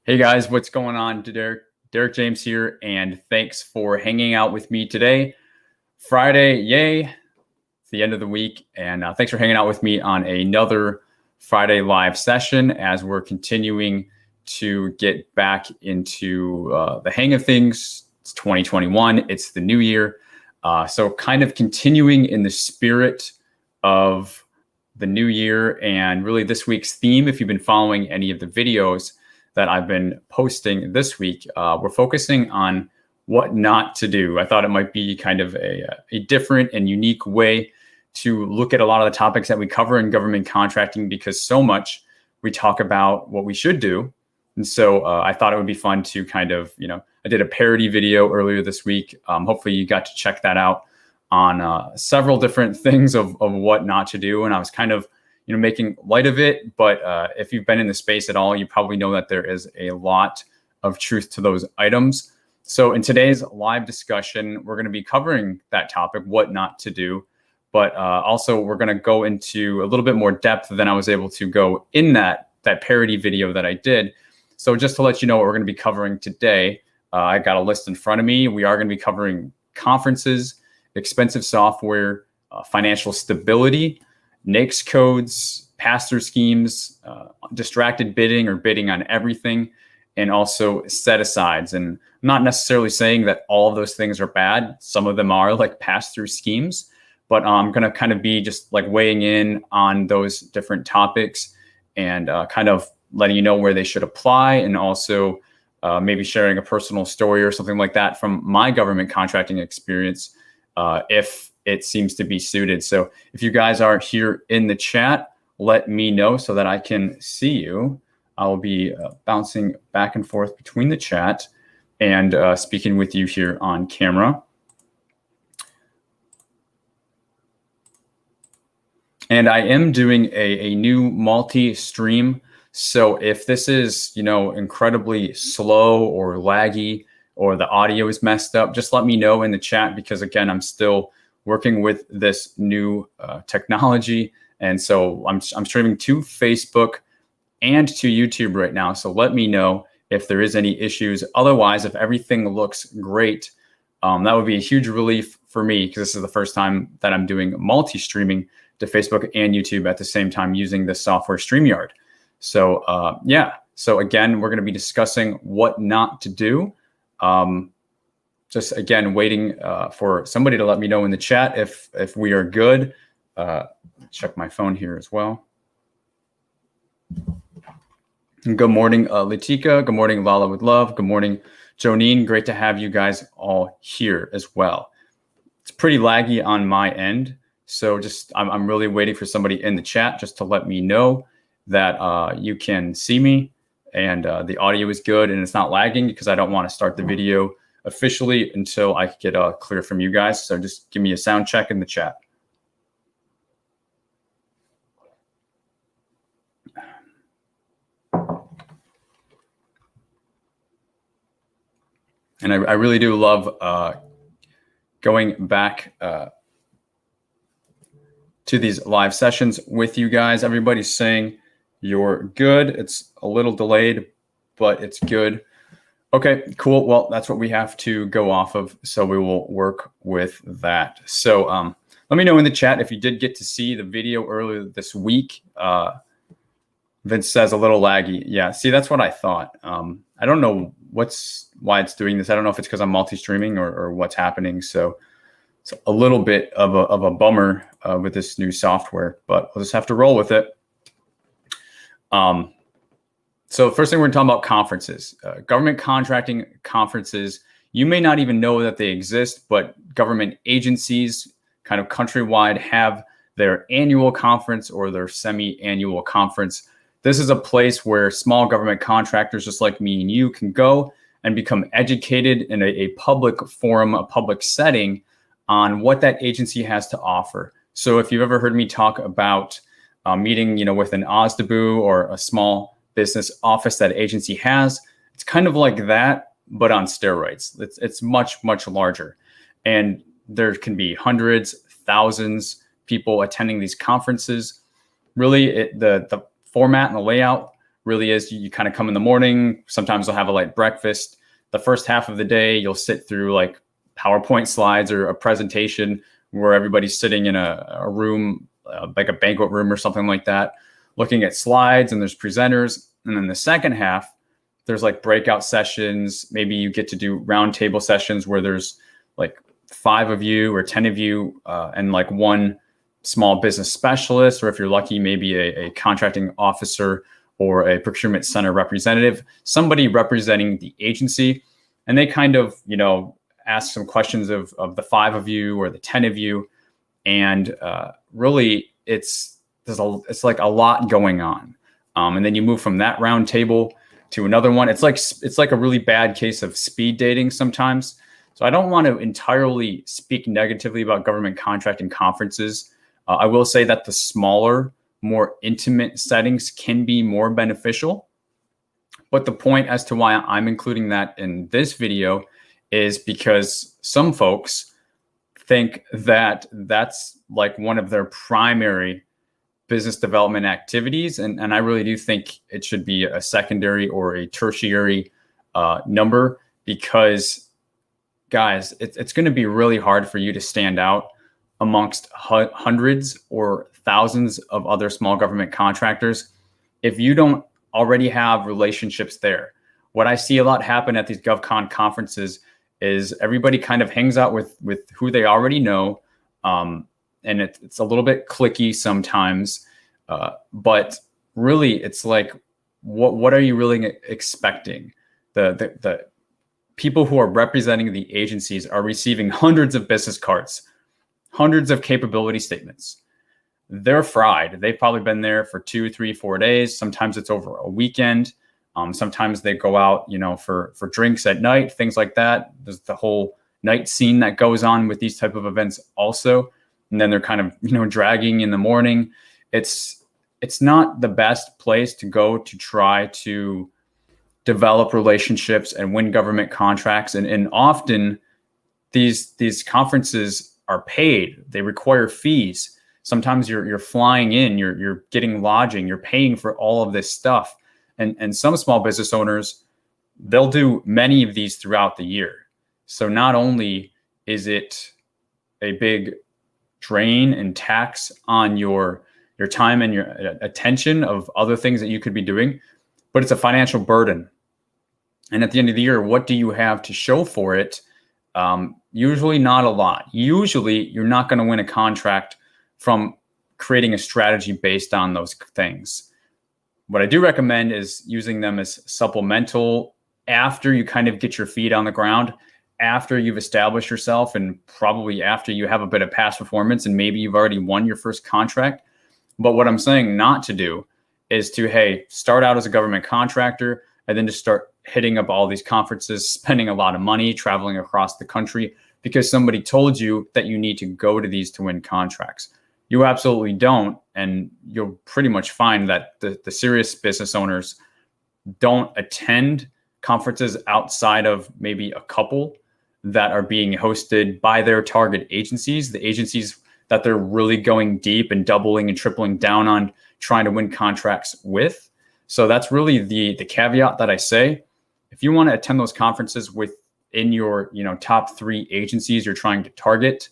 Hey guys, what's going on? Derek James here, and thanks for hanging out with me today. Friday, yay! It's the end of the week, and thanks for hanging out with me on another Friday live session as we're continuing to get back into the hang of things. It's 2021, it's the new year. So kind of continuing in the spirit of the new year and really this week's theme, if you've been following any of the videos that I've been posting this week, we're focusing on what not to do. I thought it might be kind of a different and unique way to look at a lot of the topics that we cover in government contracting, because so much we talk about what we should do. And so I thought it would be fun to kind of, I did a parody video earlier this week. Hopefully you got to check that out on several different things of what not to do. And I was kind of making light of it. But if you've been in the space at all, you probably know that there is a lot of truth to those items. So in today's live discussion, we're going to be covering that topic, what not to do. But also we're going to go into a little bit more depth than I was able to go in that parody video that I did. So just to let you know what we're going to be covering today, I got a list in front of me. We are going to be covering conferences, expensive software, financial stability, NAICS codes, pass-through schemes, distracted bidding or bidding on everything, and also set-asides. And I'm not necessarily saying that all of those things are bad. Some of them are, like pass-through schemes, but I'm going to kind of be just like weighing in on those different topics and kind of letting you know where they should apply, and also maybe sharing a personal story or something like that from my government contracting experience if it seems to be suited. So if you guys are here in the chat, let me know so that I can see you. I will be bouncing back and forth between the chat and speaking with you here on camera. And I am doing a new multi-stream. So if this is, incredibly slow or laggy, or the audio is messed up, just let me know in the chat, because again, I'm still working with this new technology. And so I'm streaming to Facebook and to YouTube right now. So let me know if there is any issues. Otherwise, if everything looks great, that would be a huge relief for me, because this is the first time that I'm doing multi-streaming to Facebook and YouTube at the same time using this software StreamYard. So yeah, so again, we're going to be discussing what not to do. Just again, waiting for somebody to let me know in the chat if we are good. Check my phone here as well. Good morning, Latika. Good morning, Lala with Love. Good morning, Jonine. Great to have you guys all here as well. It's pretty laggy on my end, so just I'm really waiting for somebody in the chat just to let me know that you can see me and the audio is good and it's not lagging, because I don't want to start the video officially until I get clear from you guys. So just give me a sound check in the chat. And I really do love going back to these live sessions with you guys. Everybody's saying you're good. It's a little delayed, but it's good. Okay, cool. Well, that's what we have to go off of, so we will work with that. So let me know in the chat if you did get to see the video earlier this week. Vince says a little laggy. Yeah, see, that's what I thought. I don't know why it's doing this. I don't know if it's because I'm multi-streaming or what's happening. So it's a little bit of a bummer with this new software, but we'll just have to roll with it. So first thing, we're going to talk about conferences, government contracting conferences. You may not even know that they exist, but government agencies kind of countrywide have their annual conference or their semi-annual conference. This is a place where small government contractors just like me and you can go and become educated in a public forum, a public setting on what that agency has to offer. So if you've ever heard me talk about meeting, with an OSDBU or a small business office that agency has, it's kind of like that, but on steroids. It's much, much larger. And there can be hundreds, thousands people attending these conferences. Really, the format and the layout really is you kind of come in the morning. Sometimes they'll have a light breakfast. The first half of the day, you'll sit through like PowerPoint slides or a presentation where everybody's sitting in a room, like a banquet room or something like that, looking at slides, and there's presenters. And then the second half, there's like breakout sessions. Maybe you get to do roundtable sessions where there's like 5 of you or 10 of you and like one small business specialist, or if you're lucky, maybe a contracting officer or a procurement center representative, somebody representing the agency. And they kind of, ask some questions of the 5 of you or the 10 of you. And really it's like a lot going on. And then you move from that round table to another one. It's like a really bad case of speed dating sometimes. So I don't want to entirely speak negatively about government contracting conferences. I will say that the smaller, more intimate settings can be more beneficial. But the point as to why I'm including that in this video is because some folks think that that's like one of their primary business development activities. And I really do think it should be a secondary or a tertiary number, because guys, it's going to be really hard for you to stand out amongst hundreds or thousands of other small government contractors if you don't already have relationships there. What I see a lot happen at these GovCon conferences is everybody kind of hangs out with who they already know. And it's a little bit cliquey sometimes, but really it's like, what are you really expecting? The people who are representing the agencies are receiving hundreds of business cards, hundreds of capability statements. They're fried. They've probably been there for 2, 3, 4 days. Sometimes it's over a weekend. Sometimes they go out, for drinks at night, things like that. There's the whole night scene that goes on with these type of events also. And then they're kind of, dragging in the morning. It's not the best place to go to try to develop relationships and win government contracts. And often these conferences are paid. They require fees. Sometimes you're flying in, you're getting lodging, you're paying for all of this stuff. And some small business owners, they'll do many of these throughout the year. So not only is it a big drain and tax on your time and your attention of other things that you could be doing, but it's a financial burden. And at the end of the year, what do you have to show for it? Usually not a lot. Usually you're not going to win a contract from creating a strategy based on those things. What I do recommend is using them as supplemental after you kind of get your feet on the ground, after you've established yourself, and probably after you have a bit of past performance and maybe you've already won your first contract. But what I'm saying not to do is to, start out as a government contractor and then just start hitting up all these conferences, spending a lot of money, traveling across the country because somebody told you that you need to go to these to win contracts. You absolutely don't. And you'll pretty much find that the serious business owners don't attend conferences outside of maybe a couple that are being hosted by their target agencies, the agencies that they're really going deep and doubling and tripling down on trying to win contracts with. So that's really the caveat that I say. If you want to attend those conferences within your top 3 agencies you're trying to target,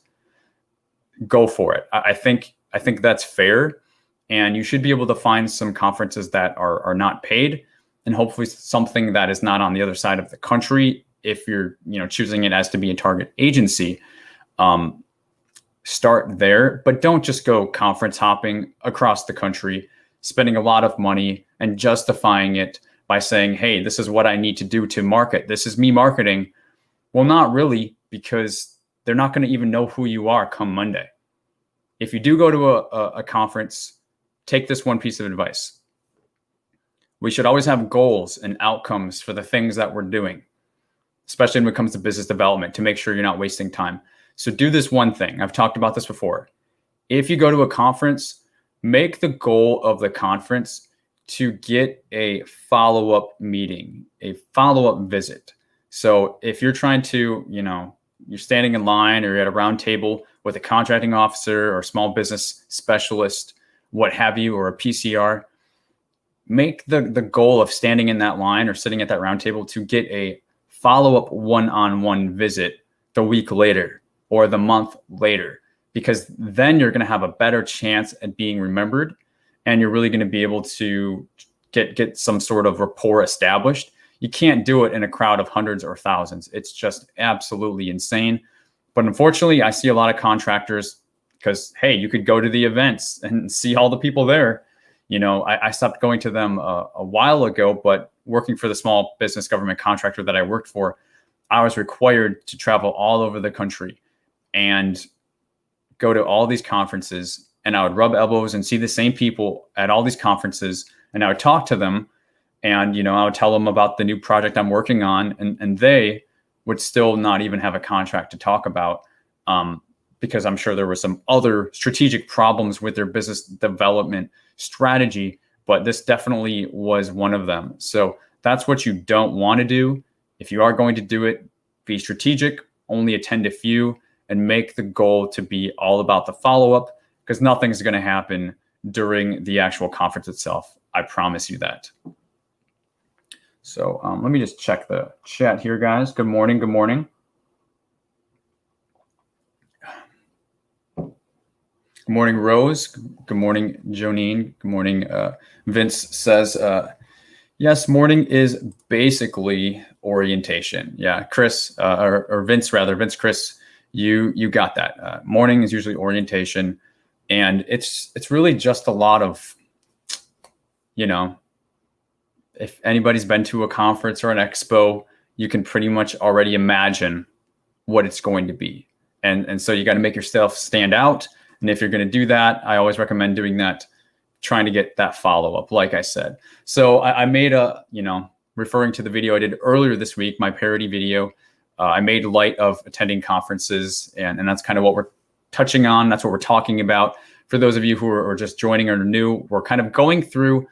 go for it. I think that's fair, and you should be able to find some conferences that are not paid, and hopefully something that is not on the other side of the country. If you're choosing it as to be a target agency, start there, but don't just go conference hopping across the country, spending a lot of money and justifying it by saying, hey, this is what I need to do to market. This is me marketing. Well, not really, because they're not going to even know who you are come Monday. If you do go to a conference, take this one piece of advice. We should always have goals and outcomes for the things that we're doing, especially when it comes to business development, to make sure you're not wasting time. So do this one thing. I've talked about this before. If you go to a conference, make the goal of the conference to get a follow-up meeting, a follow-up visit. So if you're trying to, you're standing in line or you're at a round table with a contracting officer or small business specialist, what have you, or a PCR, make the goal of standing in that line or sitting at that round table to get a follow-up one-on-one visit the week later or the month later, because then you're going to have a better chance at being remembered, and you're really going to be able to get some sort of rapport established. You can't do it in a crowd of hundreds or thousands. It's just absolutely insane. But unfortunately, I see a lot of contractors, because, hey, you could go to the events and see all the people there. I stopped going to them a while ago, but working for the small business government contractor that I worked for, I was required to travel all over the country and go to all these conferences, and I would rub elbows and see the same people at all these conferences, and I would talk to them, and I would tell them about the new project I'm working on, and they would still not even have a contract to talk about, because I'm sure there were some other strategic problems with their business development strategy, but this definitely was one of them. So that's what you don't want to do. If you are going to do it, be strategic, only attend a few, and make the goal to be all about the follow-up, because nothing's going to happen during the actual conference itself. I promise you that. So let me just check the chat here, guys. Good morning. Good morning. Good morning, Rose. Good morning, Jonine. Good morning. Vince says, yes, morning is basically orientation. Yeah, Chris, or Vince rather. Vince, Chris, you got that. Morning is usually orientation, and it's really just a lot of, if anybody's been to a conference or an expo, you can pretty much already imagine what it's going to be. And so you got to make yourself stand out. And if you're going to do that, I always recommend doing that, trying to get that follow-up, like I said. So I made a, referring to the video I did earlier this week, my parody video, I made light of attending conferences, and that's kind of what we're touching on. That's what we're talking about. For those of you who are just joining or new, we're kind of going through,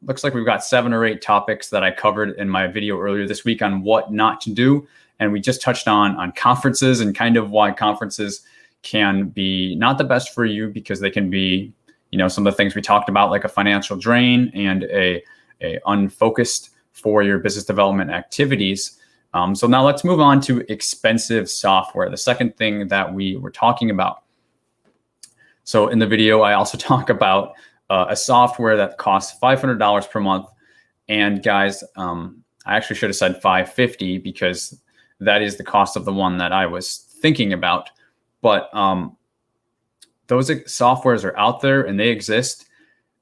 looks like we've got 7 or 8 topics that I covered in my video earlier this week on what not to do. And we just touched on conferences and kind of why conferences can be not the best for you, because they can be, some of the things we talked about, like a financial drain and a unfocused for your business development activities. So now let's move on to expensive software, the second thing that we were talking about. So in the video, I also talk about a software that costs $500 per month. And guys, I actually should have said $550, because that is the cost of the one that I was thinking about. But those softwares are out there and they exist,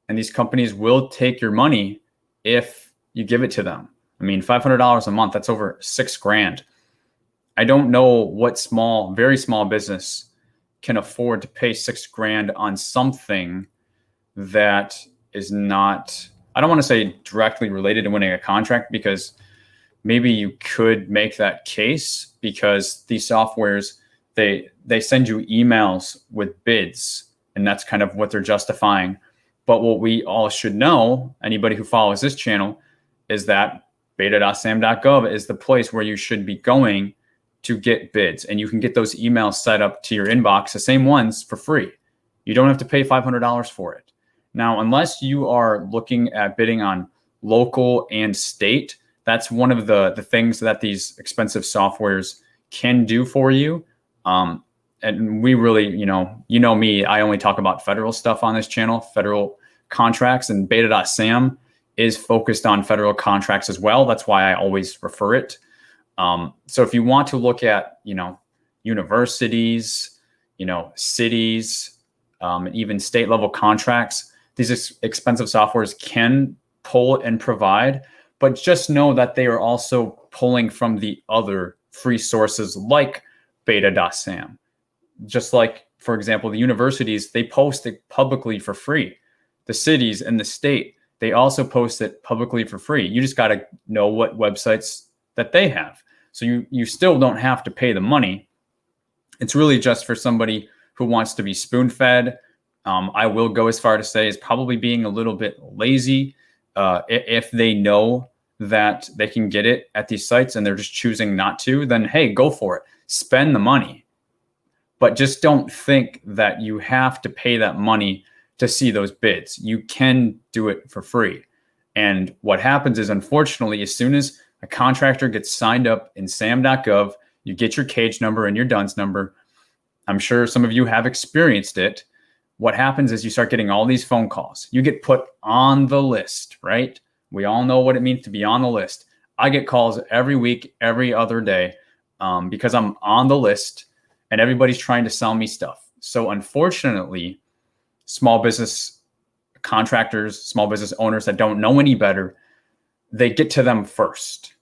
and these companies will take your money if you give it to them. I mean, $500 a month, that's over $6,000. I don't know what very small business can afford to pay $6,000 on something that is not, I don't want to say directly related to winning a contract, because maybe you could make that case, because these softwares, they send you emails with bids, and that's kind of what they're justifying. But what we all should know, anybody who follows this channel, is that beta.sam.gov is the place where you should be going to get bids. And you can get those emails set up to your inbox, the same ones, for free. You don't have to pay $500 for it. Now, unless you are looking at bidding on local and state, that's one of the things that these expensive softwares can do for you. And we really, me, I only talk about federal stuff on this channel, federal contracts, and beta.sam is focused on federal contracts as well. That's why I always refer it. So if you want to look at, universities, cities, and even state level contracts, these expensive softwares can pull and provide, but just know that they are also pulling from the other free sources like beta.sam. Just like, for example, the universities, they post it publicly for free. The cities and the state, they also post it publicly for free. You just got to know what websites that they have. So you still don't have to pay the money. It's really just for somebody who wants to be spoon-fed. I will go as far to say is probably being a little bit lazy. If they know that they can get it at these sites and they're just choosing not to, then hey, go for it. Spend the money. But just don't think that you have to pay that money to see those bids. You can do it for free. And what happens is, unfortunately, as soon as a contractor gets signed up in SAM.gov, you get your cage number and your DUNS number. I'm sure some of you have experienced it. What happens is you start getting all these phone calls. You get put on the list, right? We all know what it means to be on the list. I get calls every week, every other day, because I'm on the list and everybody's trying to sell me stuff. So unfortunately, small business contractors, small business owners that don't know any better, they get to them first.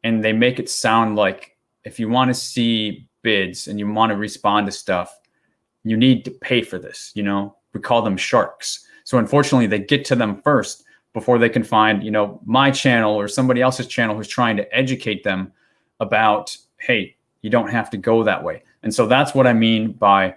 And they make it sound like if you want to see bids and you want to respond to stuff, you need to pay for this. You know, we call them sharks. So unfortunately, they get to them first before they can find, you know, my channel or somebody else's channel who's trying to educate them about, hey, you don't have to go that way. And so that's what I mean by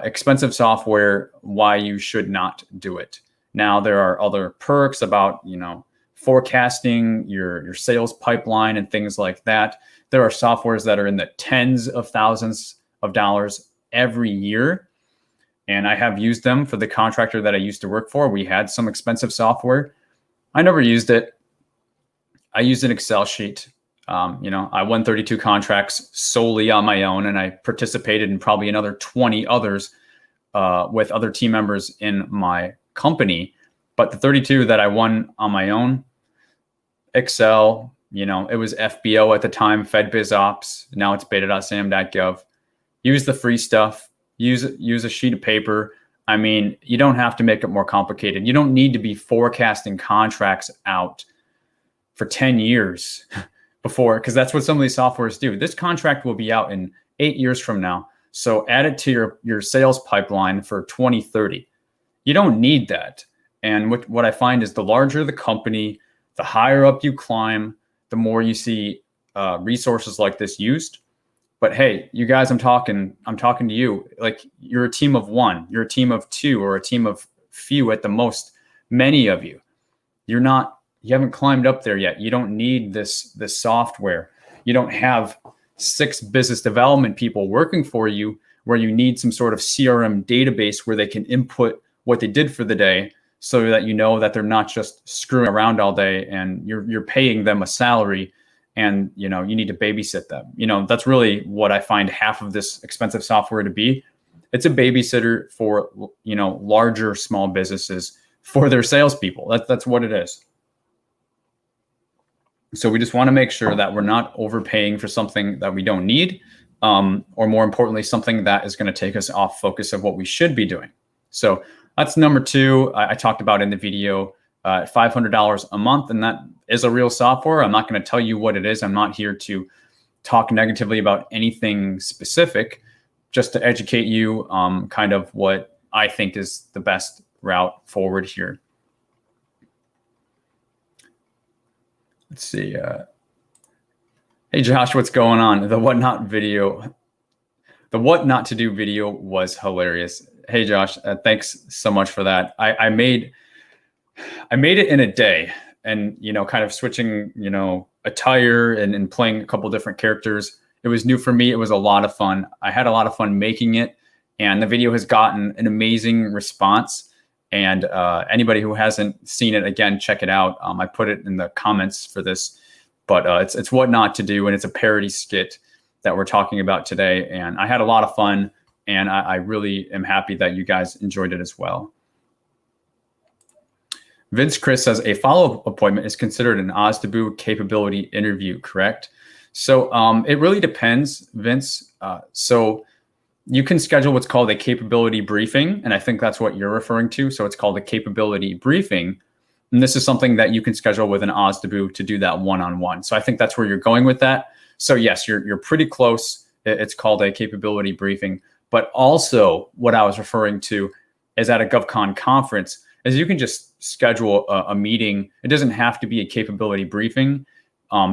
expensive software, why you should not do it. Now, there are other perks about, you know, forecasting your sales pipeline and things like that. There are softwares that are in the tens of thousands of dollars every year. And I have used them for the contractor that I used to work for. We had some expensive software. I never used it. I used an Excel sheet. You know, I won 32 contracts solely on my own, and I participated in probably another 20 others with other team members in my company. But the 32 that I won on my own, Excel, you know, it was FBO at the time, FedBizOps. Now it's beta.sam.gov. Use the free stuff. Use a sheet of paper. I mean, you don't have to make it more complicated. You don't need to be forecasting contracts out for 10 years before, because that's what some of these softwares do. This contract will be out in 8 years from now. So add it to your sales pipeline for 2030. You don't need that. And what I find is the larger the company, the higher up you climb, the more you see resources like this used. But hey, you guys, I'm talking to you. Like, you're a team of one, you're a team of two, or a team of few at the most. Many of you, you haven't climbed up there yet. You don't need this software. You don't have 6 business development people working for you where you need some sort of CRM database where they can input what they did for the day, so that you know that they're not just screwing around all day and you're paying them a salary and, you know, you need to babysit them. You know, that's really what I find half of this expensive software to be. It's a babysitter for, you know, larger small businesses for their salespeople. That's what it is. So we just want to make sure that we're not overpaying for something that we don't need, or more importantly, something that is going to take us off focus of what we should be doing. So that's number 2. I talked about in the video, $500 a month, and that is a real software. I'm not going to tell you what it is. I'm not here to talk negatively about anything specific, just to educate you kind of what I think is the best route forward here. Let's see. Hey, Josh, what's going on? The what not to do video was hilarious. Hey, Josh, thanks so much for that. I made it in a day, and, you know, kind of switching, you know, attire and playing a couple different characters. It was new for me. It was a lot of fun. I had a lot of fun making it, and the video has gotten an amazing response. And anybody who hasn't seen it, again, check it out. I put it in the comments for this, but it's what not to do, and it's a parody skit that we're talking about today. And I had a lot of fun, and I really am happy that you guys enjoyed it as well. Vince Chris says a follow-up appointment is considered an OSDBU capability interview, correct? So it really depends, Vince. So you can schedule what's called a capability briefing, and I think that's what you're referring to. So it's called a capability briefing, and this is something that you can schedule with an OSDBU to do that one-on-one. So I think that's where you're going with that. So yes, you're pretty close. It's called a capability briefing. But also what I was referring to is at a GovCon conference, is you can just schedule a meeting. It doesn't have to be a capability briefing.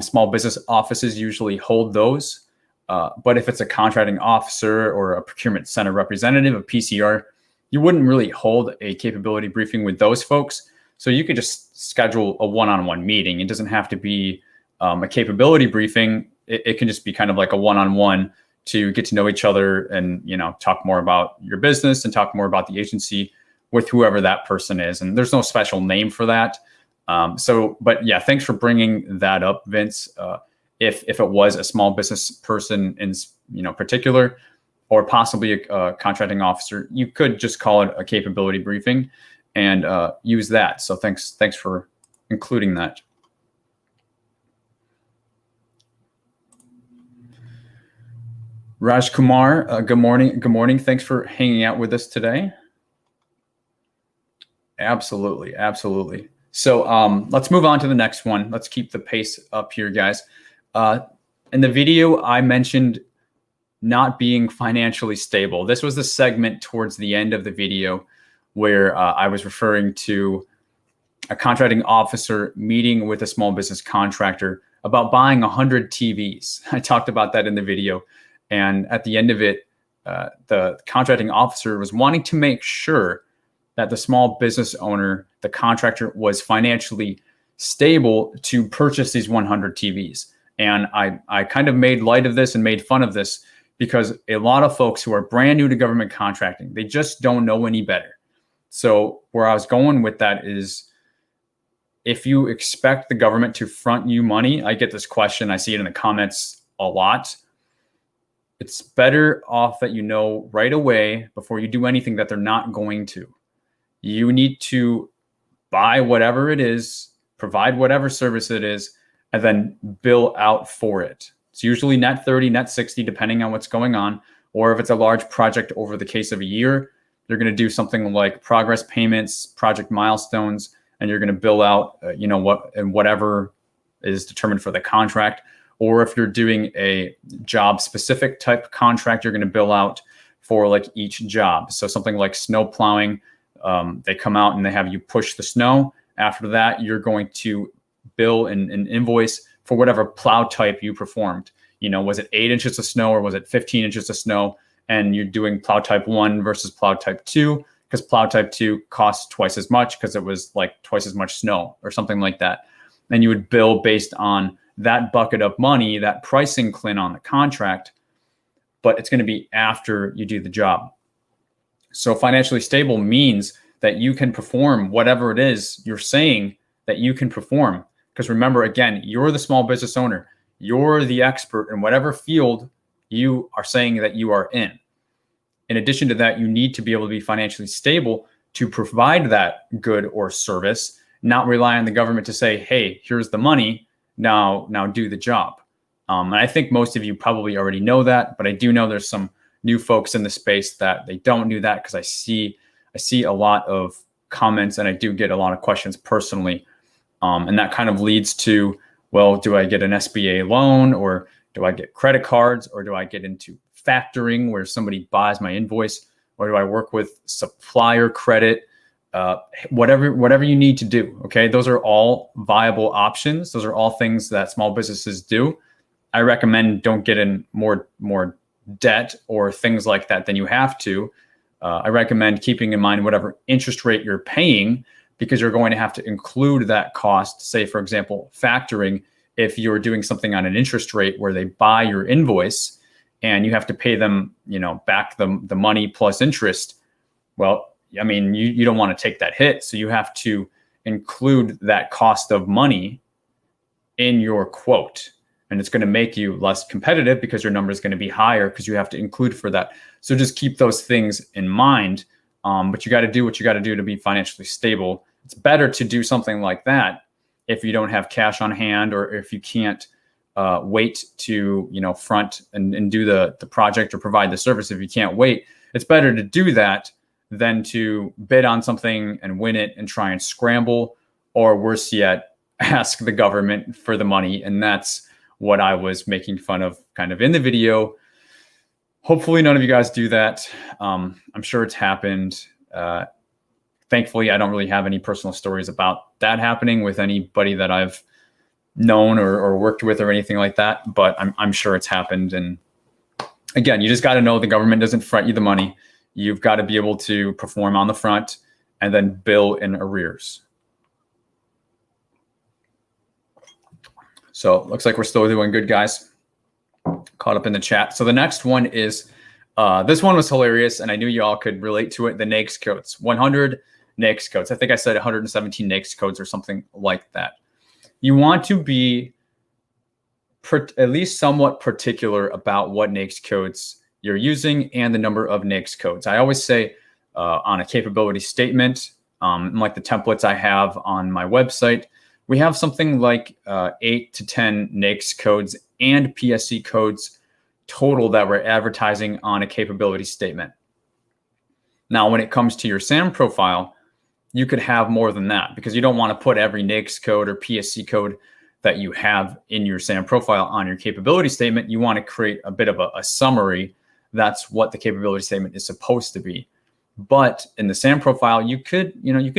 Small business offices usually hold those. But if it's a contracting officer or a procurement center representative, a PCR, you wouldn't really hold a capability briefing with those folks. So you could just schedule a one-on-one meeting. It doesn't have to be a capability briefing. It can just be kind of like a one-on-one to get to know each other and, you know, talk more about your business and talk more about the agency with whoever that person is. And there's no special name for that. But yeah, thanks for bringing that up, Vince. If it was a small business person in particular, or possibly a contracting officer, you could just call it a capability briefing and use that. So thanks for including that. Raj Kumar, good morning. Good morning. Thanks for hanging out with us today. Absolutely. Absolutely. So let's move on to the next one. Let's keep the pace up here, guys. In the video, I mentioned not being financially stable. This was the segment towards the end of the video where I was referring to a contracting officer meeting with a small business contractor about buying 100 TVs. I talked about that in the video. And at the end of it, the contracting officer was wanting to make sure that the small business owner, the contractor, was financially stable to purchase these 100 TVs. And I kind of made light of this and made fun of this because a lot of folks who are brand new to government contracting, they just don't know any better. So where I was going with that is, if you expect the government to front you money, I get this question, I see it in the comments a lot. It's better off that you know right away before you do anything that they're not going to. You need to buy whatever it is, provide whatever service it is, and then bill out for it. It's usually net 30, net 60, depending on what's going on. Or if it's a large project over the case of a year, you're going to do something like progress payments, project milestones, and you're going to bill out, whatever is determined for the contract. Or if you're doing a job specific type contract, you're going to bill out for like each job. So something like snow plowing, they come out and they have you push the snow. After that, you're going to bill an invoice for whatever plow type you performed. Was it 8 inches of snow or was it 15 inches of snow? And you're doing plow type 1 versus plow type 2, because plow type 2 costs twice as much because it was like twice as much snow or something like that. And you would bill based on that bucket of money, that pricing clin on the contract, but it's going to be after you do the job. So financially stable means that you can perform whatever it is you're saying that you can perform. Because remember, again, you're the small business owner. You're the expert in whatever field you are saying that you are in. In addition to that, you need to be able to be financially stable to provide that good or service, not rely on the government to say, hey, here's the money, now do the job. And I think most of you probably already know that, but I do know there's some new folks in the space that they don't do that, because I see a lot of comments and I do get a lot of questions personally. And that kind of leads to, well, do I get an SBA loan, or do I get credit cards, or do I get into factoring where somebody buys my invoice, or do I work with supplier credit? Whatever you need to do. Okay, those are all viable options. Those are all things that small businesses do. I recommend don't get in more debt or things like that than you have to. I recommend keeping in mind whatever interest rate you're paying, because you're going to have to include that cost. Say, for example, factoring, if you're doing something on an interest rate where they buy your invoice and you have to pay them, back the money plus interest. Well, I mean, you don't want to take that hit. So you have to include that cost of money in your quote. And it's going to make you less competitive because your number is going to be higher because you have to include for that. So just keep those things in mind. But you got to do what you got to do to be financially stable. It's better to do something like that if you don't have cash on hand, or if you can't wait to front and do the project or provide the service. If you can't wait, it's better to do that than to bid on something and win it and try and scramble, or worse yet, ask the government for the money. And that's what I was making fun of kind of in the video. Hopefully none of you guys do that. I'm sure it's happened. Thankfully, I don't really have any personal stories about that happening with anybody that I've known or worked with or anything like that, but I'm sure it's happened. And again, you just got to know the government doesn't front you the money. You've got to be able to perform on the front and then bill in arrears. So it looks like we're still doing good, guys. Caught up in the chat. So the next one is, this one was hilarious, and I knew you all could relate to it. The NAICS codes, 100, NAICS codes. I think I said 117 NAICS codes or something like that. You want to be at least somewhat particular about what NAICS codes you're using and the number of NAICS codes. I always say on a capability statement, like the templates I have on my website, we have something like 8 to 10 NAICS codes and PSC codes total that we're advertising on a capability statement. Now, when it comes to your SAM profile, you could have more than that because you don't want to put every NAICS code or PSC code that you have in your SAM profile on your capability statement. You want to create a bit of a summary. That's what the capability statement is supposed to be. But in the SAM profile, you could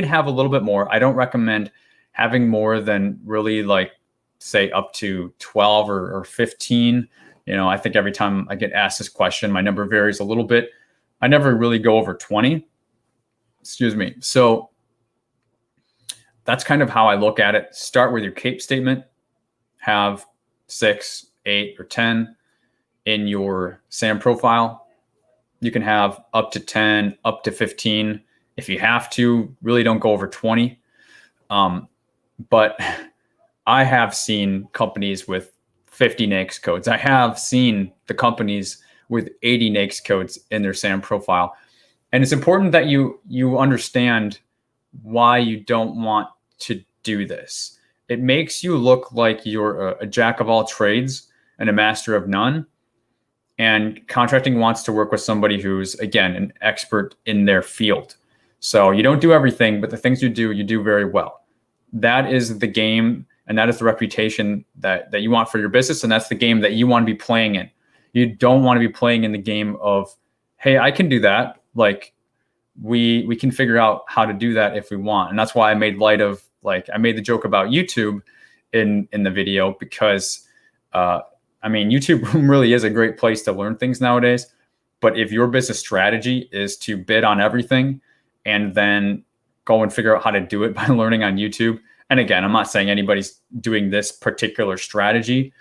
have a little bit more. I don't recommend having more than really like say up to 12 or 15. I think every time I get asked this question, my number varies a little bit. I never really go over 20. Excuse me. So that's kind of how I look at it. Start with your CAPE statement, have 6, 8, or 10 in your SAM profile. You can have up to 10, up to 15. If you have to, really don't go over 20. But I have seen companies with 50 NAICS codes. I have seen the companies with 80 NAICS codes in their SAM profile. And it's important that you understand why you don't want to do this. It makes you look like you're a jack of all trades and a master of none. And contracting wants to work with somebody who's, again, an expert in their field. So you don't do everything, but the things you do very well. That is the game, and that is the reputation that you want for your business, and that's the game that you want to be playing in. You don't want to be playing in the game of, hey, I can do that. Like we can figure out how to do that if we want. And that's why I made light of, I made the joke about YouTube in the video because YouTube really is a great place to learn things nowadays. But if your business strategy is to bid on everything and then go and figure out how to do it by learning on YouTube, and again, I'm not saying anybody's doing this particular strategy,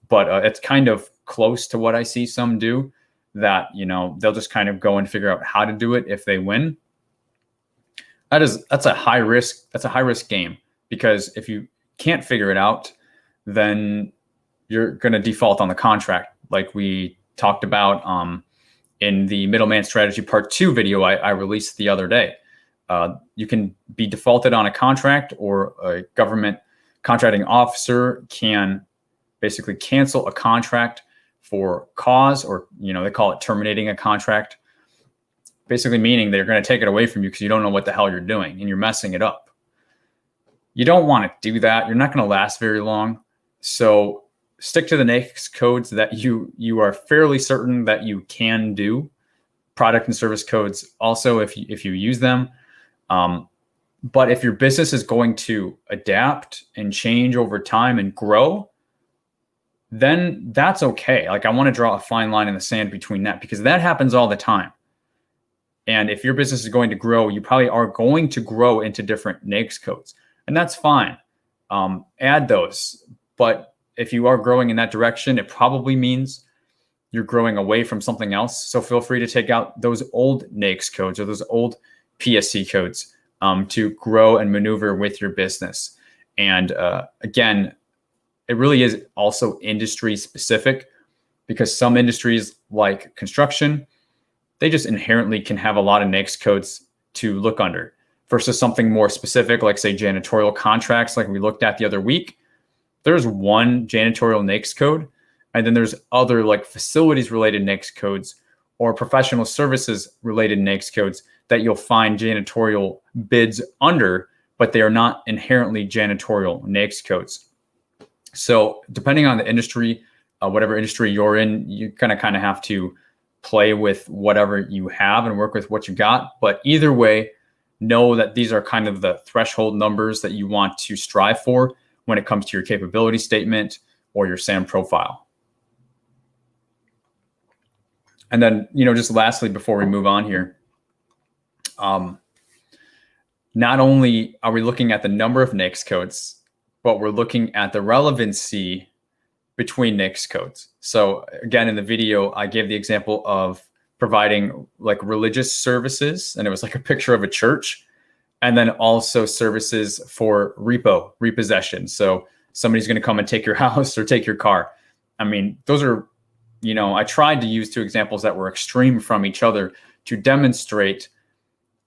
but it's kind of close to what I see some do, that they'll just kind of go and figure out how to do it if they win. That's a high risk. That's a high risk game, because if you can't figure it out, then you're going to default on the contract, like we talked about in the Middleman Strategy Part 2 video I released the other day. You can be defaulted on a contract, or a government contracting officer can basically cancel a contract for cause, or they call it terminating a contract, basically meaning they're going to take it away from you because you don't know what the hell you're doing and you're messing it up. You don't want to do that. You're not going to last very long. So stick to the NAICS codes that you are fairly certain that you can do. Product and service codes also, if you use them. But if your business is going to adapt and change over time and grow, then that's okay. I want to draw a fine line in the sand between that, because that happens all the time. And if your business is going to grow, you probably are going to grow into different NAICS codes, and that's fine. Add those. But if you are growing in that direction, it probably means you're growing away from something else. So feel free to take out those old NAICS codes or those old PSC codes to grow and maneuver with your business. And again, it really is also industry specific, because some industries like construction, they just inherently can have a lot of NAICS codes to look under, versus something more specific, like say janitorial contracts, like we looked at the other week. There's one janitorial NAICS code, and then there's other like facilities related NAICS codes or professional services related NAICS codes that you'll find janitorial bids under, but they are not inherently janitorial NAICS codes. So depending on the industry, whatever industry you're in, you're gonna kind of have to play with whatever you have and work with what you got. But either way, know that these are kind of the threshold numbers that you want to strive for when it comes to your capability statement or your SAM profile. And then, just lastly, before we move on here, not only are we looking at the number of NAICS codes, but we're looking at the relevancy between NAICS codes. So again, in the video, I gave the example of providing like religious services, and it was like a picture of a church. And then also services for repossession. So somebody's going to come and take your house or take your car. I mean, those are, I tried to use two examples that were extreme from each other to demonstrate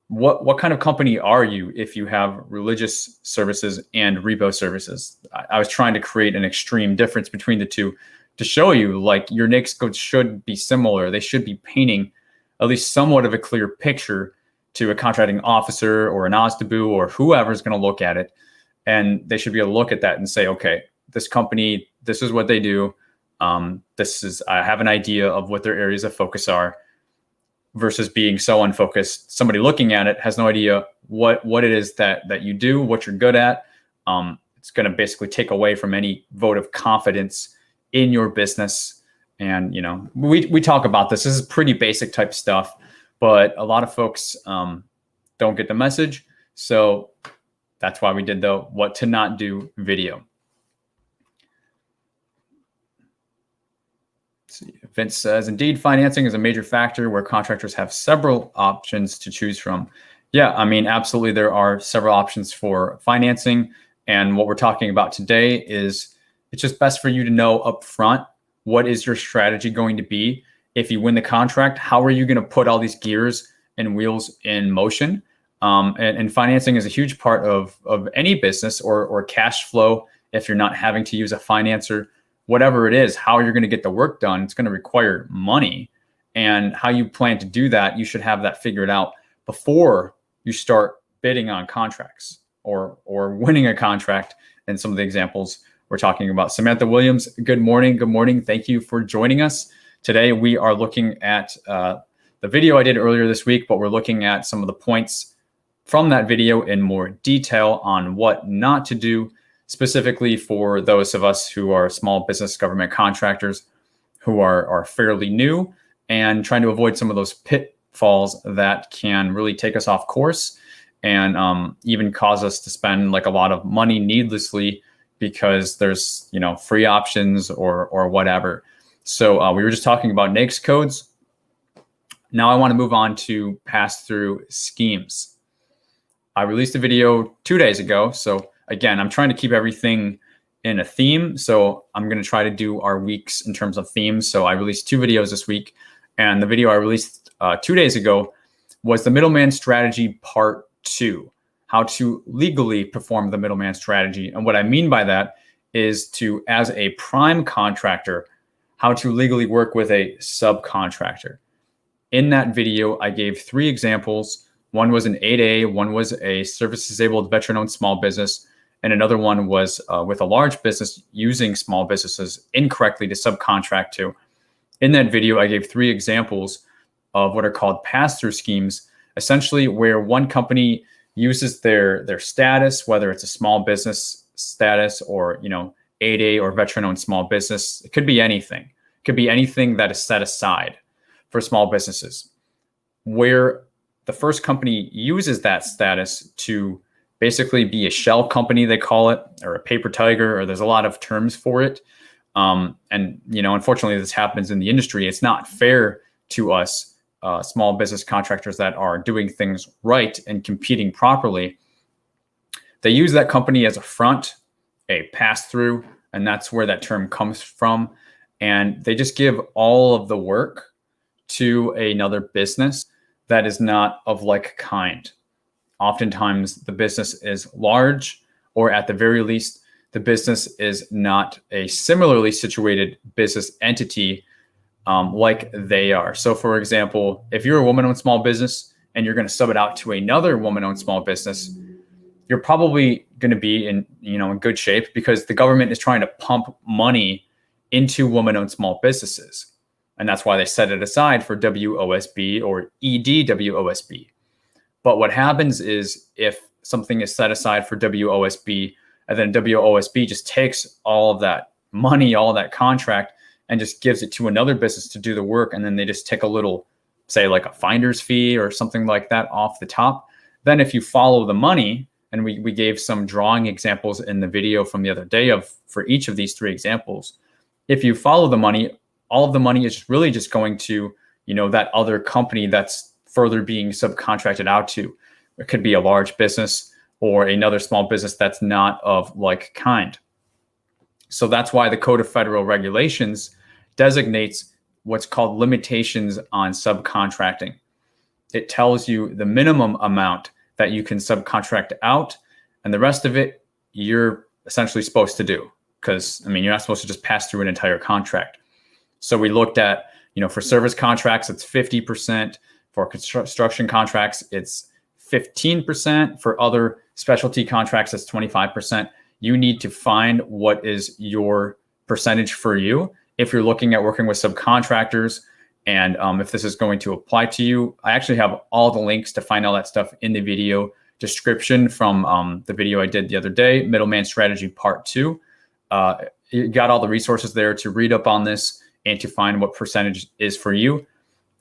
what kind of company are you if you have religious services and repo services. I was trying to create an extreme difference between the two to show you, like, your NAICS codes should be similar. They should be painting at least somewhat of a clear picture to a contracting officer or an OSDBU or whoever's going to look at it. And they should be able to look at that and say, okay, this company, this is what they do. I have an idea of what their areas of focus are, versus being so unfocused. Somebody looking at it has no idea what it is that you do, what you're good at. It's going to basically take away from any vote of confidence in your business. And, we talk about this. This is pretty basic type stuff, but a lot of folks don't get the message. So that's why we did the what to not do video. Vince says, indeed, financing is a major factor where contractors have several options to choose from. Yeah, I mean, absolutely, there are several options for financing. And what we're talking about today is it's just best for you to know up front, what is your strategy going to be? If you win the contract, how are you going to put all these gears and wheels in motion? And financing is a huge part of any business or cash flow. If you're not having to use a financer, whatever it is, how you're going to get the work done, it's going to require money. And how you plan to do that, you should have that figured out before you start bidding on contracts or winning a contract. And some of the examples we're talking about. Samantha Williams, good morning. Good morning. Thank you for joining us. Today, we are looking at the video I did earlier this week, but we're looking at some of the points from that video in more detail on what not to do, specifically for those of us who are small business government contractors who are fairly new and trying to avoid some of those pitfalls that can really take us off course and even cause us to spend like a lot of money needlessly because there's free options or whatever. So we were just talking about NAICS codes. Now I want to move on to pass-through schemes. I released a video 2 days ago. So again, I'm trying to keep everything in a theme. So I'm going to try to do our weeks in terms of themes. So I released 2 videos this week. And the video I released 2 days ago was the middleman strategy part 2, how to legally perform the middleman strategy. And what I mean by that is to, as a prime contractor, how to legally work with a subcontractor. In that video, I gave 3 examples. One was an 8A, one was a service-disabled veteran-owned small business, and another one was with a large business using small businesses incorrectly to subcontract to. In that video, I gave 3 examples of what are called pass-through schemes, essentially where one company uses their status, whether it's a small business status or 8A or veteran-owned small business. It could be anything. It could be anything that is set aside for small businesses, where the first company uses that status to basically be a shell company, they call it, or a paper tiger, or there's a lot of terms for it. And unfortunately, this happens in the industry. It's not fair to us small business contractors that are doing things right and competing properly. They use that company as a front, a pass-through, and that's where that term comes from. And they just give all of the work to another business that is not of like kind. Oftentimes, the business is large, or at the very least, the business is not a similarly situated business entity like they are. So for example, if you're a woman-owned small business and you're going to sub it out to another woman-owned small business, you're probably going to be in good shape because the government is trying to pump money into woman-owned small businesses. And that's why they set it aside for WOSB or EDWOSB. But what happens is if something is set aside for WOSB and then WOSB just takes all of that money, all of that contract, and just gives it to another business to do the work, and then they just take a little, say like a finder's fee or something like that off the top, then if you follow the money, and we gave some drawing examples in the video from the other day for each of these 3 examples, if you follow the money, all of the money is really just going to that other company that's further being subcontracted out to. It could be a large business or another small business that's not of like kind. So that's why the Code of Federal Regulations designates what's called limitations on subcontracting. It tells you the minimum amount that you can subcontract out, and the rest of it you're essentially supposed to do, because I mean, you're not supposed to just pass through an entire contract. So we looked at, for service contracts, it's 50%. For construction contracts, it's 15%. For other specialty contracts, it's 25%. You need to find what is your percentage for you. If you're looking at working with subcontractors, and if this is going to apply to you, I actually have all the links to find all that stuff in the video description from the video I did the other day, Middleman Strategy Part 2. You got all the resources there to read up on this and to find what percentage is for you.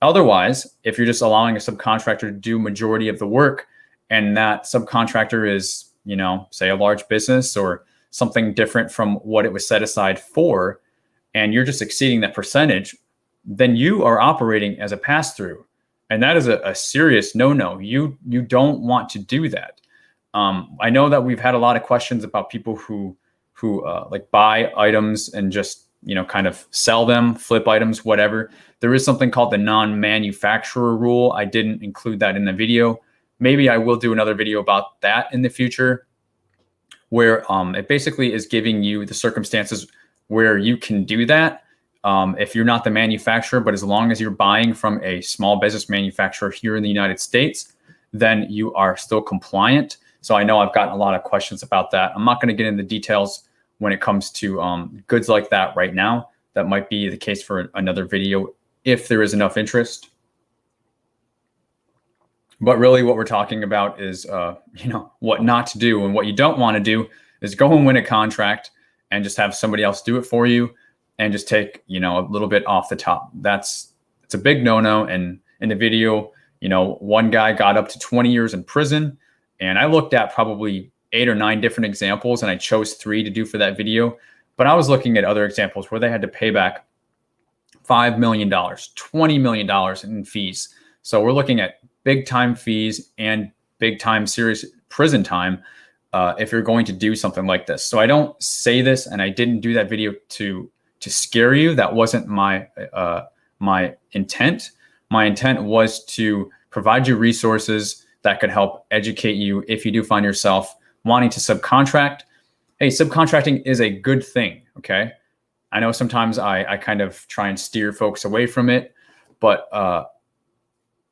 Otherwise, if you're just allowing a subcontractor to do majority of the work, and that subcontractor is, say a large business or something different from what it was set aside for, and you're just exceeding that percentage, then you are operating as a pass-through. And that is a serious no-no. You don't want to do that. I know that we've had a lot of questions about people who like buy items and just, kind of sell them, flip items, whatever. There is something called the non-manufacturer rule. I didn't include that in the video. Maybe I will do another video about that in the future, where it basically is giving you the circumstances where you can do that. If you're not the manufacturer, but as long as you're buying from a small business manufacturer here in the United States, then you are still compliant. So I know I've gotten a lot of questions about that. I'm not going to get into details when it comes to goods like that right now. That might be the case for another video if there is enough interest. But really what we're talking about is, what not to do. And what you don't want to do is go and win a contract and just have somebody else do it for you and just take, a little bit off the top. It's a big no-no. And in the video, one guy got up to 20 years in prison. And I looked at probably 8 or 9 different examples, and I chose 3 to do for that video. But I was looking at other examples where they had to pay back $5 million, $20 million in fees. So we're looking at big time fees and big time serious prison time if you're going to do something like this. So I don't say this, and I didn't do that video to scare you. That wasn't my intent. My intent was to provide you resources that could help educate you if you do find yourself wanting to subcontract. Hey, subcontracting is a good thing, okay? I know sometimes I kind of try and steer folks away from it, but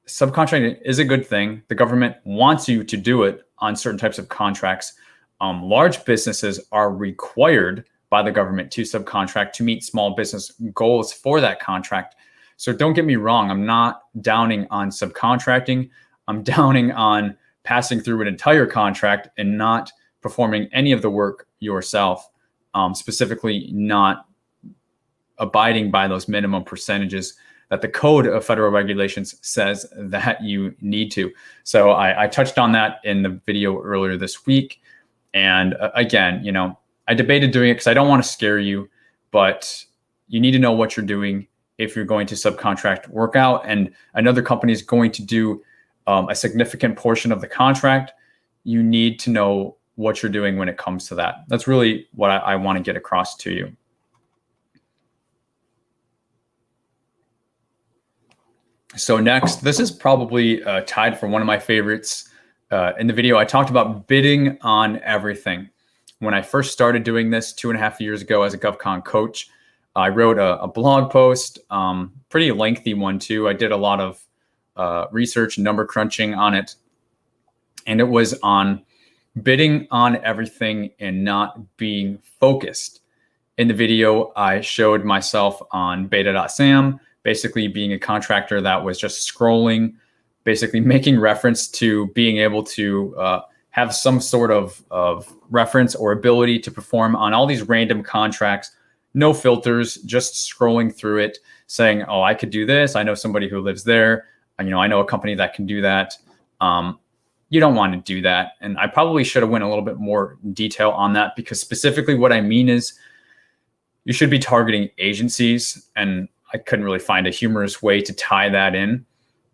subcontracting is a good thing. The government wants you to do it on certain types of contracts. Large businesses are required by the government to subcontract to meet small business goals for that contract. So don't get me wrong, I'm not downing on subcontracting. I'm downing on passing through an entire contract and not performing any of the work yourself, specifically not abiding by those minimum percentages that the Code of Federal Regulations says that you need to. So I touched on that in the video earlier this week. And again, I debated doing it because I don't want to scare you, but you need to know what you're doing if you're going to subcontract work out, and another company is going to do a significant portion of the contract. You need to know what you're doing when it comes to that. That's really what I want to get across to you. So next, this is probably tied for one of my favorites. In the video, I talked about bidding on everything. When I first started doing this 2.5 years ago as a GovCon coach, I wrote a blog post, pretty lengthy one too. I did a lot of research, number crunching on it. And it was on bidding on everything and not being focused. In the video, I showed myself on beta.sam, basically being a contractor that was just scrolling, basically making reference to being able to have some sort of reference or ability to perform on all these random contracts, no filters, just scrolling through it, saying, oh, I could do this. I know somebody who lives there. I know a company that can do that. You don't want to do that. And I probably should have went a little bit more detail on that, because specifically what I mean is you should be targeting agencies, and I couldn't really find a humorous way to tie that in.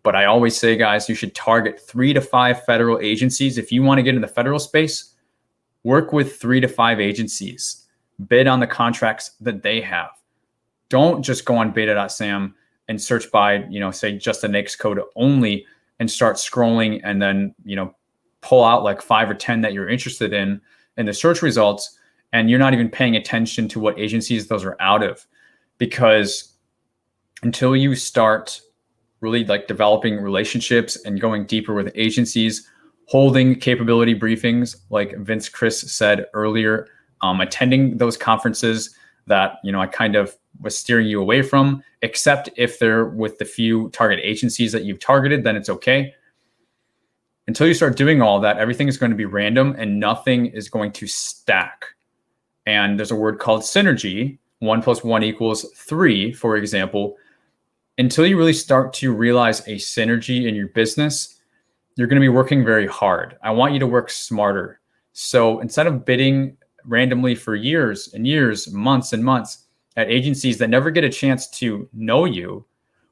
but I always say, guys, you should target 3 to 5 federal agencies. If you want to get in the federal space, work with 3 to 5 agencies. Bid on the contracts that they have. Don't just go on beta.sam and search by, say just the NAICS code only and start scrolling and then, pull out like 5 or 10 that you're interested in the search results. And you're not even paying attention to what agencies those are out of, because until you start really like developing relationships and going deeper with agencies, holding capability briefings, like Vince Chris said earlier, attending those conferences that, I kind of was steering you away from, except if they're with the few target agencies that you've targeted, then it's okay. Until you start doing all that, everything is going to be random and nothing is going to stack. And there's a word called synergy, 1 + 1 = 3, for example. Until you really start to realize a synergy in your business, you're going to be working very hard. I want you to work smarter. So instead of bidding randomly for years and years, months and months at agencies that never get a chance to know you,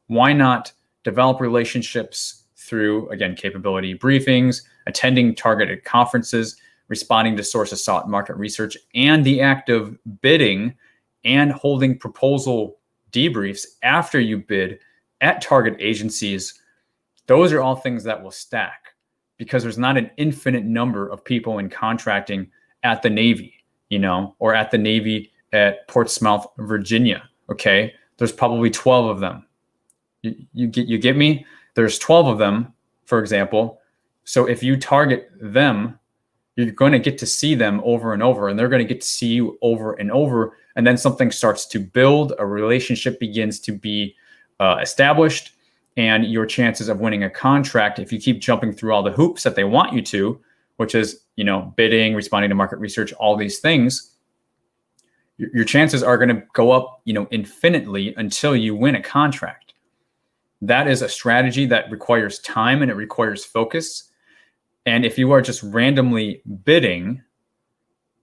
why not develop relationships through, again, capability briefings, attending targeted conferences, responding to sources sought market research, and the act of bidding and holding proposal debriefs after you bid at target agencies. Those are all things that will stack, because there's not an infinite number of people in contracting at the Navy, or at the Navy at Portsmouth, Virginia. Okay. There's probably 12 of them. You get me? There's 12 of them, for example. So if you target them, you're going to get to see them over and over, and they're going to get to see you over and over. And then something starts to build, a relationship begins to be established, and your chances of winning a contract, if you keep jumping through all the hoops that they want you to, which is, bidding, responding to market research, all these things, your chances are going to go up, infinitely until you win a contract. That is a strategy that requires time and it requires focus. And if you are just randomly bidding,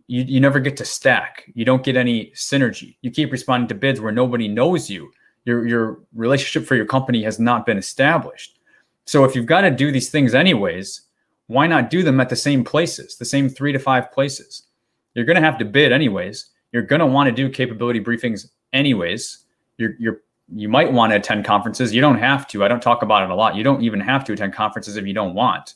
you never get to stack. You don't get any synergy. You keep responding to bids where nobody knows you. Your relationship for your company has not been established. So if you've got to do these things anyways, why not do them at the same places, the same 3 to 5 places? You're going to have to bid anyways. You're going to want to do capability briefings anyways. You might want to attend conferences. You don't have to. I don't talk about it a lot. You don't even have to attend conferences if you don't want.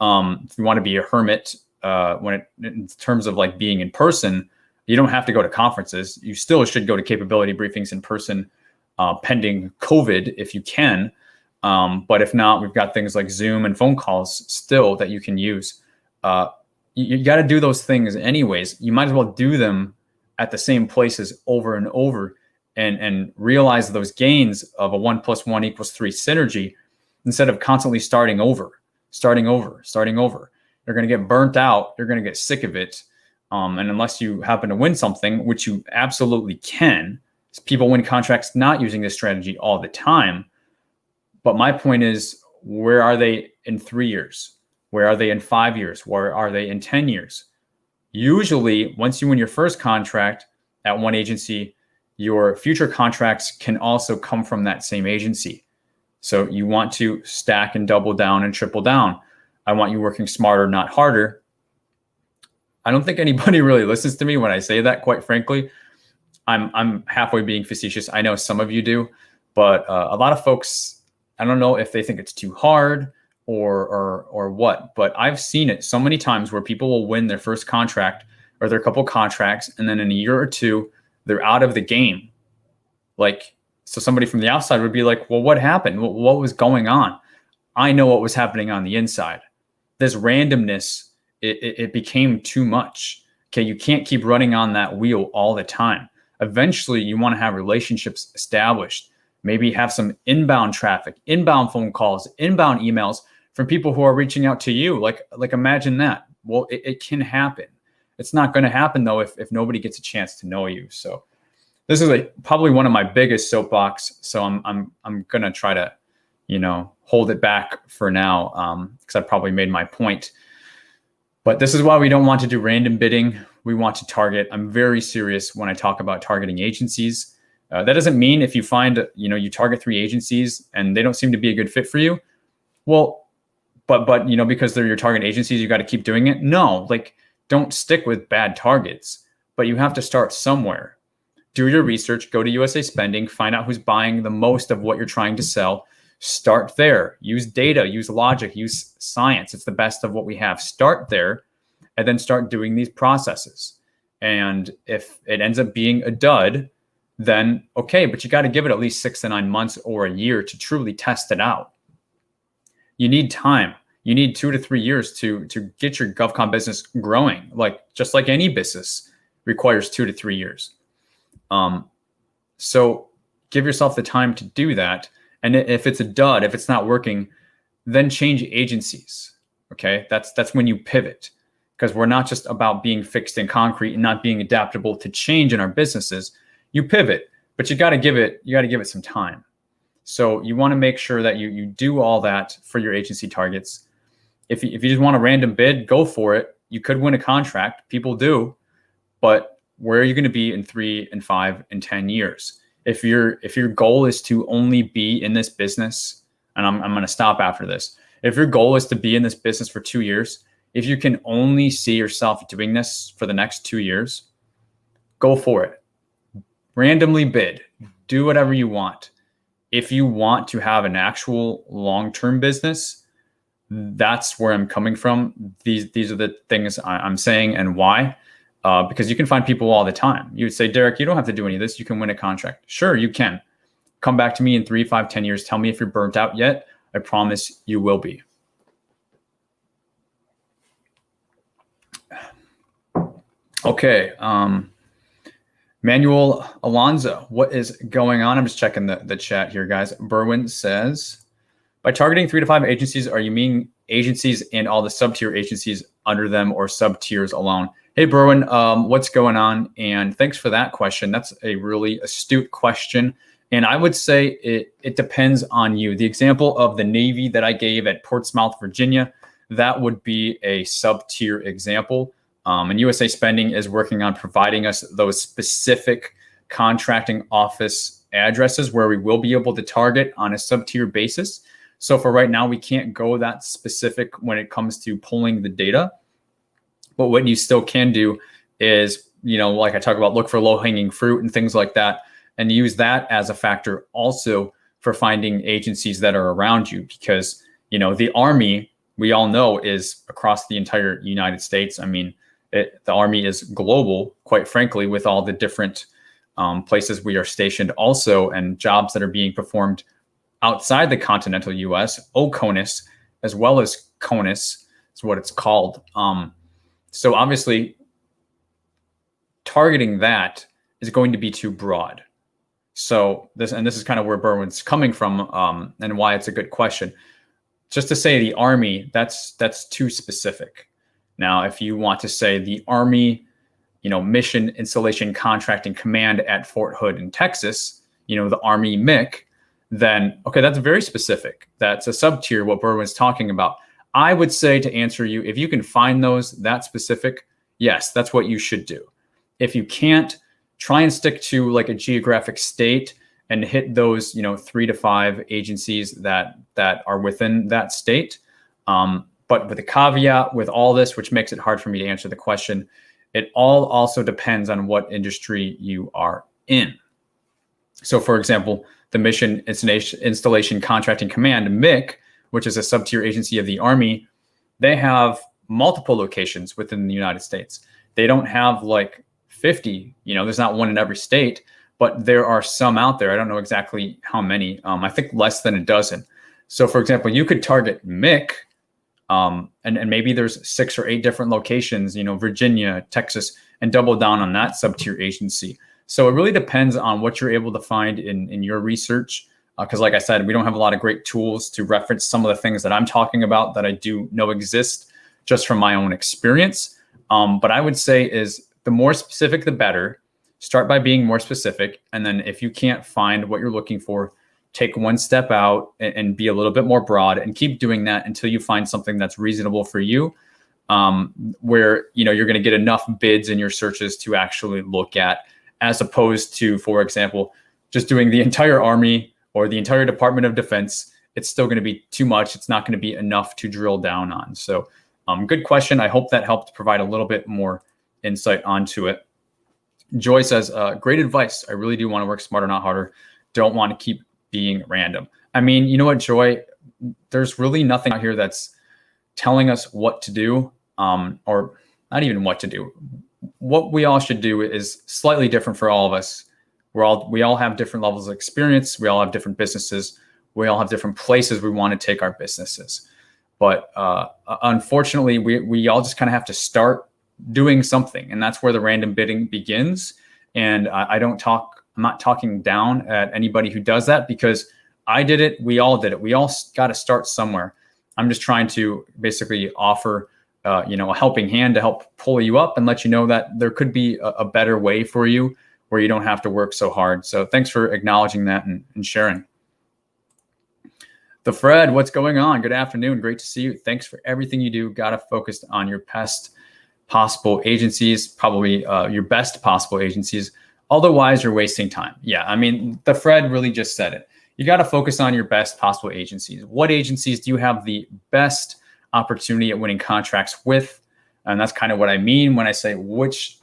If you want to be a hermit, in terms of like being in person, you don't have to go to conferences. You still should go to capability briefings in person, pending COVID if you can. But if not, we've got things like Zoom and phone calls still that you can use. You got to do those things anyways. You might as well do them at the same places over and over, and realize those gains of a 1 + 1 = 3 synergy, instead of constantly starting over. You're going to get burnt out. You're going to get sick of it. And unless you happen to win something, which you absolutely can, people win contracts not using this strategy all the time. But my point is, where are they in 3 years? Where are they in 5 years? Where are they in 10 years? Usually, once you win your first contract at one agency, your future contracts can also come from that same agency. So you want to stack and double down and triple down. I want you working smarter, not harder. I don't think anybody really listens to me when I say that, quite frankly. I'm halfway being facetious. I know some of you do, but a lot of folks, I don't know if they think it's too hard or what, but I've seen it so many times where people will win their first contract or their couple contracts, and then in a year or two, they're out of the game. So somebody from the outside would be like, well, what happened? What was going on? I know what was happening on the inside. This randomness, it became too much. Okay, you can't keep running on that wheel all the time. Eventually, you want to have relationships established. Maybe have some inbound traffic, inbound phone calls, inbound emails from people who are reaching out to you. Like imagine that. Well, it can happen. It's not going to happen though if nobody gets a chance to know you. So this is probably one of my biggest soapbox. So I'm gonna try to, hold it back for now, because I probably made my point. But this is why we don't want to do random bidding. We want to target. I'm very serious when I talk about targeting agencies. That doesn't mean if you find, you target 3 agencies and they don't seem to be a good fit for you, well, but because they're your target agencies, you got to keep doing it. No, like, don't stick with bad targets, but you have to start somewhere. Do your research, go to USA Spending, find out who's buying the most of what you're trying to sell. Start there. Use data, use logic, use science. It's the best of what we have. Start there and then start doing these processes. And if it ends up being a dud, then okay, but you got to give it at least 6 to 9 months or a year to truly test it out. You need time. You need 2 to 3 years to get your GovCon business growing. Just like any business requires 2 to 3 years. So give yourself the time to do that. And if it's a dud, if it's not working, then change agencies. Okay, that's when you pivot, because we're not just about being fixed in concrete and not being adaptable to change in our businesses. You pivot, but you got to give it some time. So you want to make sure that you do all that for your agency targets. If you just want a random bid, go for it. You could win a contract. People do, but where are you going to be in 3 and 5 and 10 years? If your goal is to only be in this business, and I'm going to stop after this. If your goal is to be in this business for 2 years, if you can only see yourself doing this for the next 2 years, go for it. Randomly bid, do whatever you want. If you want to have an actual long-term business, that's where I'm coming from. These are the things I'm saying and why. Because you can find people all the time. You would say, Derek, you don't have to do any of this. You can win a contract. Sure, you can. Come back to me in 3, 5, 10 years. Tell me if you're burnt out yet. I promise you will be. Okay. Manuel Alonzo, what is going on? I'm just checking the chat here, guys. Berwin says, by targeting 3 to 5 agencies, are you meaning agencies and all the sub-tier agencies under them or sub-tiers alone? Hey, Berwin, what's going on? And thanks for that question. That's a really astute question. And I would say it depends on you. The example of the Navy that I gave at Portsmouth, Virginia, that would be a sub-tier example. And USA Spending is working on providing us those specific contracting office addresses where we will be able to target on a sub-tier basis. So for right now, we can't go that specific when it comes to pulling the data. But what you still can do is, like I talk about, look for low-hanging fruit and things like that, and use that as a factor also for finding agencies that are around you. Because, the Army, we all know, is across the entire United States. I mean, the Army is global, quite frankly, with all the different places we are stationed also, and jobs that are being performed outside the continental U.S., OCONUS, as well as CONUS is what it's called. So obviously, targeting that is going to be too broad. So this is kind of where Berwin's coming from, and why it's a good question. Just to say the Army, that's too specific. Now, if you want to say the Army, Mission Installation Contracting Command at Fort Hood in Texas, the Army MIC, then okay, that's very specific. That's a sub-tier, what Berwin's talking about. I would say, to answer you, if you can find those that specific, yes, that's what you should do. If you can't, try and stick to like a geographic state and hit those, 3 to 5 agencies that are within that state. But with a caveat with all this, which makes it hard for me to answer the question, it all also depends on what industry you are in. So for example, the Mission Installation Contracting Command, MIC, which is a sub-tier agency of the Army, they have multiple locations within the United States. They don't have like 50, there's not one in every state, but there are some out there. I don't know exactly how many. I think less than a dozen. So for example, you could target MIC, and maybe there's 6 or 8 different locations, Virginia, Texas, and double down on that sub-tier agency. So it really depends on what you're able to find in your research. Because like I said, we don't have a lot of great tools to reference some of the things that I'm talking about that I do know exist just from my own experience. But I would say is the more specific, the better. Start by being more specific. And then if you can't find what you're looking for, take one step out and be a little bit more broad, and keep doing that until you find something that's reasonable for you, where you're going to get enough bids in your searches to actually look at, as opposed to, for example, just doing the entire Army or the entire Department of Defense, it's still going to be too much. It's not going to be enough to drill down on. So good question. I hope that helped provide a little bit more insight onto it. Joy says, great advice. I really do want to work smarter, not harder. Don't want to keep being random. I mean, you know what, Joy? There's really nothing out here that's telling us what to do, or not even what to do. What we all should do is slightly different for all of us. We all have different levels of experience. We all have different businesses. We all have different places we want to take our businesses. But unfortunately, we all just kind of have to start doing something. And that's where the random bidding begins. And I'm not talking down at anybody who does that, because I did it. We all did it. We all got to start somewhere. I'm just trying to basically offer, a helping hand to help pull you up and let you know that there could be a better way for you where you don't have to work so hard. So thanks for acknowledging that and sharing. The Fred, what's going on? Good afternoon. Great to see you. Thanks for everything you do. Got to focus on your best possible agencies, probably your best possible agencies. Otherwise, you're wasting time. Yeah, I mean, the Fred really just said it. You got to focus on your best possible agencies. What agencies do you have the best opportunity at winning contracts with? And that's kind of what I mean when I say which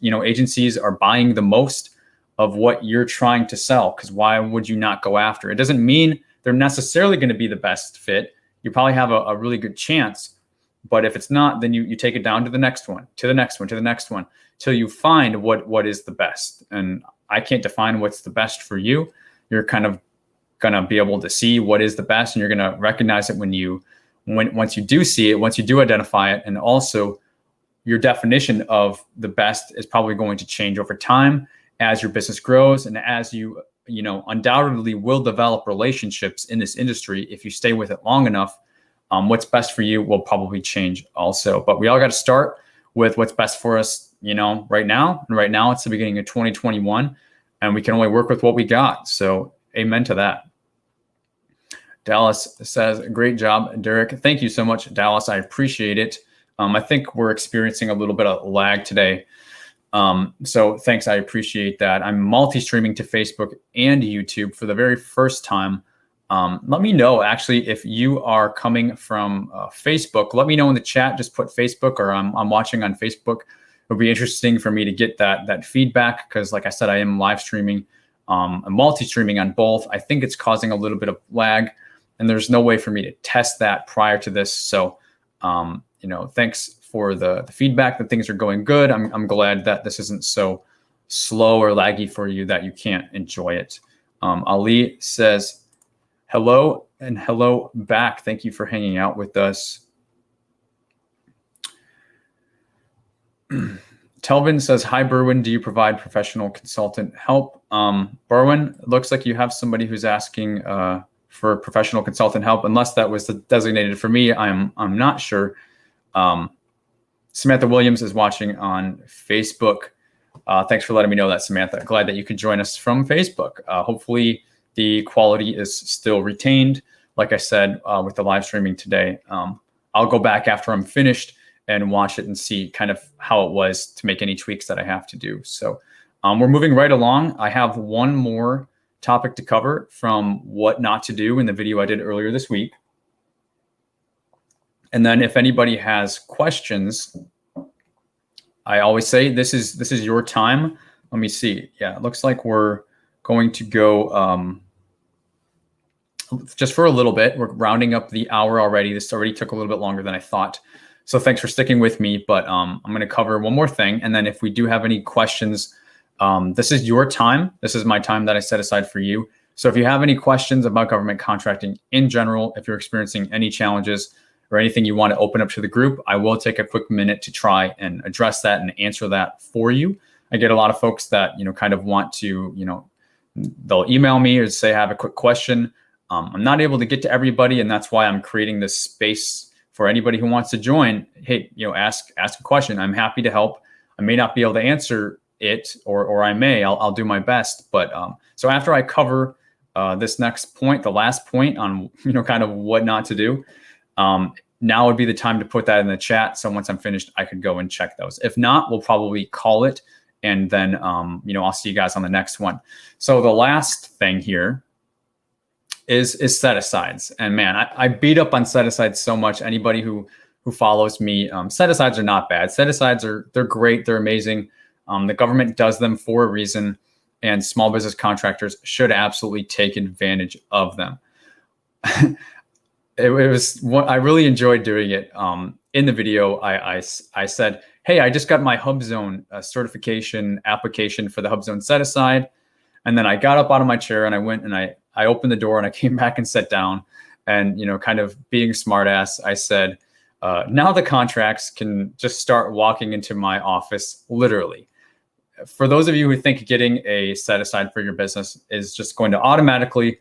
agencies are buying the most of what you're trying to sell. Because why would you not go after? It doesn't mean they're necessarily going to be the best fit. You probably have a really good chance. But if it's not, then you take it down to the next one, to the next one, to the next one, till you find what is the best. And I can't define what's the best for you. You're kind of going to be able to see what is the best, and you're going to recognize it once you do see it, once you do identify it. And also your definition of the best is probably going to change over time as your business grows, and as you undoubtedly will develop relationships in this industry. If you stay with it long enough, what's best for you will probably change also. But we all got to start with what's best for us, right now. And right now it's the beginning of 2021, and we can only work with what we got. So amen to that. Dallas says, great job, Derek. Thank you so much, Dallas. I appreciate it. I think we're experiencing a little bit of lag today. So thanks. I appreciate that. I'm multi-streaming to Facebook and YouTube for the very first time. Let me know, actually, if you are coming from Facebook. Let me know in the chat. Just put Facebook, or I'm watching on Facebook. It would be interesting for me to get that feedback, because like I said, I am live streaming. I'm multi-streaming on both. I think it's causing a little bit of lag, and there's no way for me to test that prior to this. So, thanks for the feedback that things are going good. I'm glad that this isn't so slow or laggy for you that you can't enjoy it. Ali says, hello and hello back. Thank you for hanging out with us. Telvin says, hi, Berwin. Do you provide professional consultant help? Berwin, it looks like you have somebody who's asking for professional consultant help, unless that was designated for me. I'm not sure. Samantha Williams is watching on Facebook. Thanks for letting me know that, Samantha. Glad that you could join us from Facebook. Hopefully the quality is still retained. Like I said, with the live streaming today, I'll go back after I'm finished and watch it and see kind of how it was to make any tweaks that I have to do. So we're moving right along. I have one more topic to cover from what not to do in the video I did earlier this week. And then if anybody has questions, I always say this is your time. Let me see. Yeah, it looks like we're going to go just for a little bit. We're rounding up the hour already. This already took a little bit longer than I thought. So thanks for sticking with me. But I'm going to cover one more thing. And then if we do have any questions, this is your time. This is my time that I set aside for you. So if you have any questions about government contracting in general, if you're experiencing any challenges or anything you want to open up to the group, I will take a quick minute to try and address that and answer that for you. I get a lot of folks that, kind of want to, they'll email me or say, I have a quick question. I'm not able to get to everybody, and that's why I'm creating this space for anybody who wants to join. Hey, ask a question. I'm happy to help. I may not be able to answer it, or I may. I'll do my best. But so after I cover this next point, the last point on kind of what not to do, now would be the time to put that in the chat. So once I'm finished, I could go and check those. If not, we'll probably call it And then, I'll see you guys on the next one. So the last thing here is set-asides. And man, I beat up on set-asides so much. Anybody who follows me, set-asides are not bad. Set-asides they're great. They're amazing. The government does them for a reason, and small business contractors should absolutely take advantage of them. It was what I really enjoyed doing it. In the video, I said, hey, I just got my HubZone certification application for the HubZone set-aside. And then I got up out of my chair and I went and I opened the door and I came back and sat down, and, kind of being smartass, I said, now the contracts can just start walking into my office, literally. For those of you who think getting a set-aside for your business is just going to automatically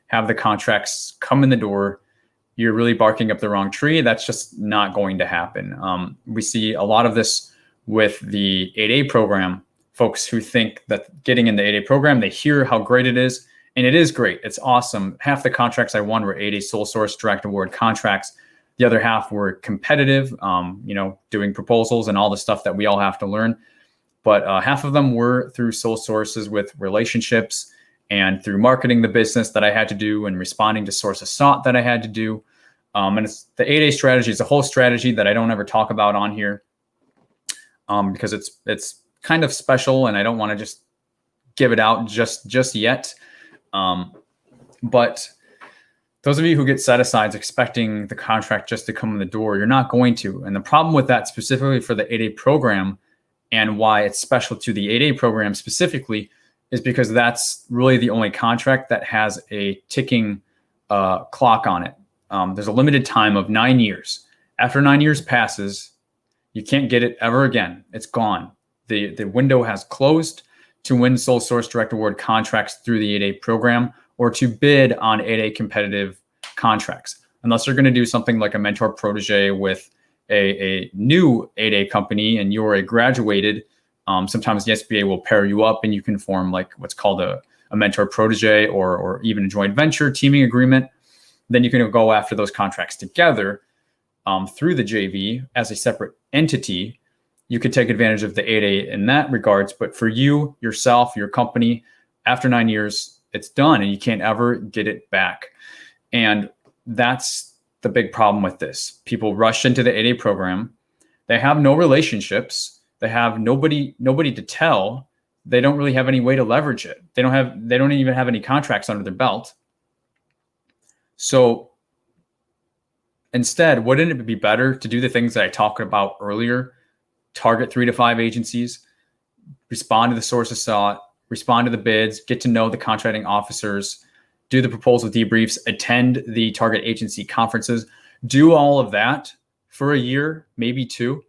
have the contracts come in the door, you're really barking up the wrong tree. That's just not going to happen. We see a lot of this with the 8A program. Folks who think that getting in the 8A program, they hear how great it is, and it is great. It's awesome. Half the contracts I won were 8A sole source direct award contracts. The other half were competitive, doing proposals and all the stuff that we all have to learn. But half of them were through sole sources with relationships and through marketing the business that I had to do and responding to sources sought that I had to do. And it's the 8A strategy is a whole strategy that I don't ever talk about on here because it's kind of special and I don't want to just give it out just yet. But those of you who get set-asides expecting the contract just to come in the door, you're not going to. And the problem with that specifically for the 8A program and why it's special to the 8A program specifically is because that's really the only contract that has a ticking clock on it. There's a limited time of 9 years. After 9 years passes, you can't get it ever again. It's gone. The window has closed to win sole source direct award contracts through the 8A program or to bid on 8A competitive contracts, unless they're going to do something like a mentor protege with a new 8A company and you're a graduated. Sometimes the SBA will pair you up and you can form like what's called a mentor protege or even a joint venture teaming agreement. Then you can go after those contracts together through the JV as a separate entity. You could take advantage of the 8A in that regards, but for you, yourself, your company, after 9 years, it's done and you can't ever get it back. And that's the big problem with this. People rush into the 8A program. They have no relationships. They have nobody to tell. They don't really have any way to leverage it. They don't even have any contracts under their belt. So instead, wouldn't it be better to do the things that I talked about earlier? Target 3 to 5 agencies, respond to the sources sought, respond to the bids, get to know the contracting officers, do the proposal debriefs, attend the target agency conferences, do all of that for a year, maybe 2,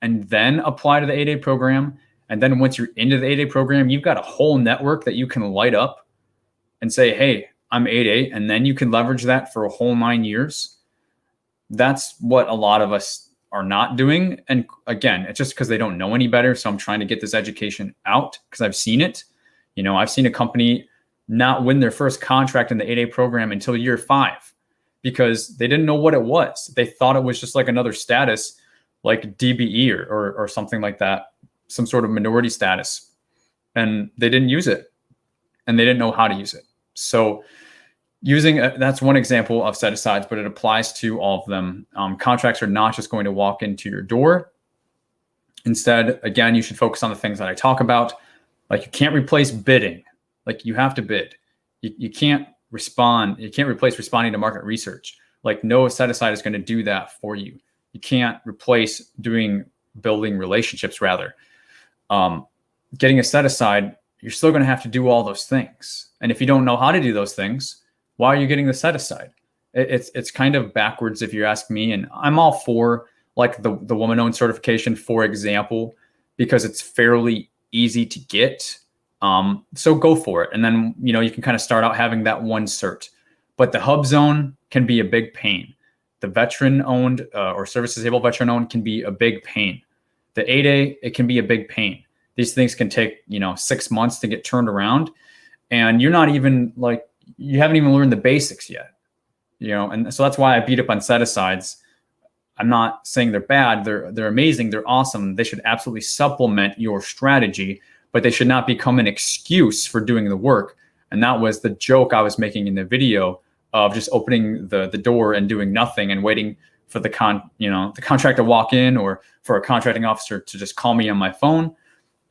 and then apply to the 8A program. And then once you're into the 8A program, you've got a whole network that you can light up and say, hey, I'm 8A, and then you can leverage that for a whole 9 years. That's what a lot of us are not doing. And again, it's just because they don't know any better. So I'm trying to get this education out because I've seen it. I've seen a company not win their first contract in the 8A program until year 5 because they didn't know what it was. They thought it was just like another status like DBE or something like that, some sort of minority status. And they didn't use it and they didn't know how to use it. So that's one example of set-asides, but it applies to all of them. Contracts are not just going to walk into your door. Instead, again, you should focus on the things that I talk about. Like you can't replace bidding. Like you have to bid. You can't respond. You can't replace responding to market research. Like no set-aside is going to do that for you. You can't replace building relationships rather. Getting a set-aside, you're still going to have to do all those things. And if you don't know how to do those things, why are you getting the set-aside? It's kind of backwards if you ask me. And I'm all for like the woman-owned certification, for example, because it's fairly easy to get. So go for it. And then, you can kind of start out having that one cert. But the HubZone can be a big pain. The veteran-owned or service-disabled veteran-owned can be a big pain. The 8A, it can be a big pain. These things can take, 6 months to get turned around. And you're not even you haven't even learned the basics yet, and so that's why I beat up on set-asides. I'm not saying they're bad. They're amazing. They're awesome. They should absolutely supplement your strategy, but they should not become an excuse for doing the work. And that was the joke I was making in the video of just opening the door and doing nothing and waiting for the contract to walk in, or for a contracting officer to just call me on my phone.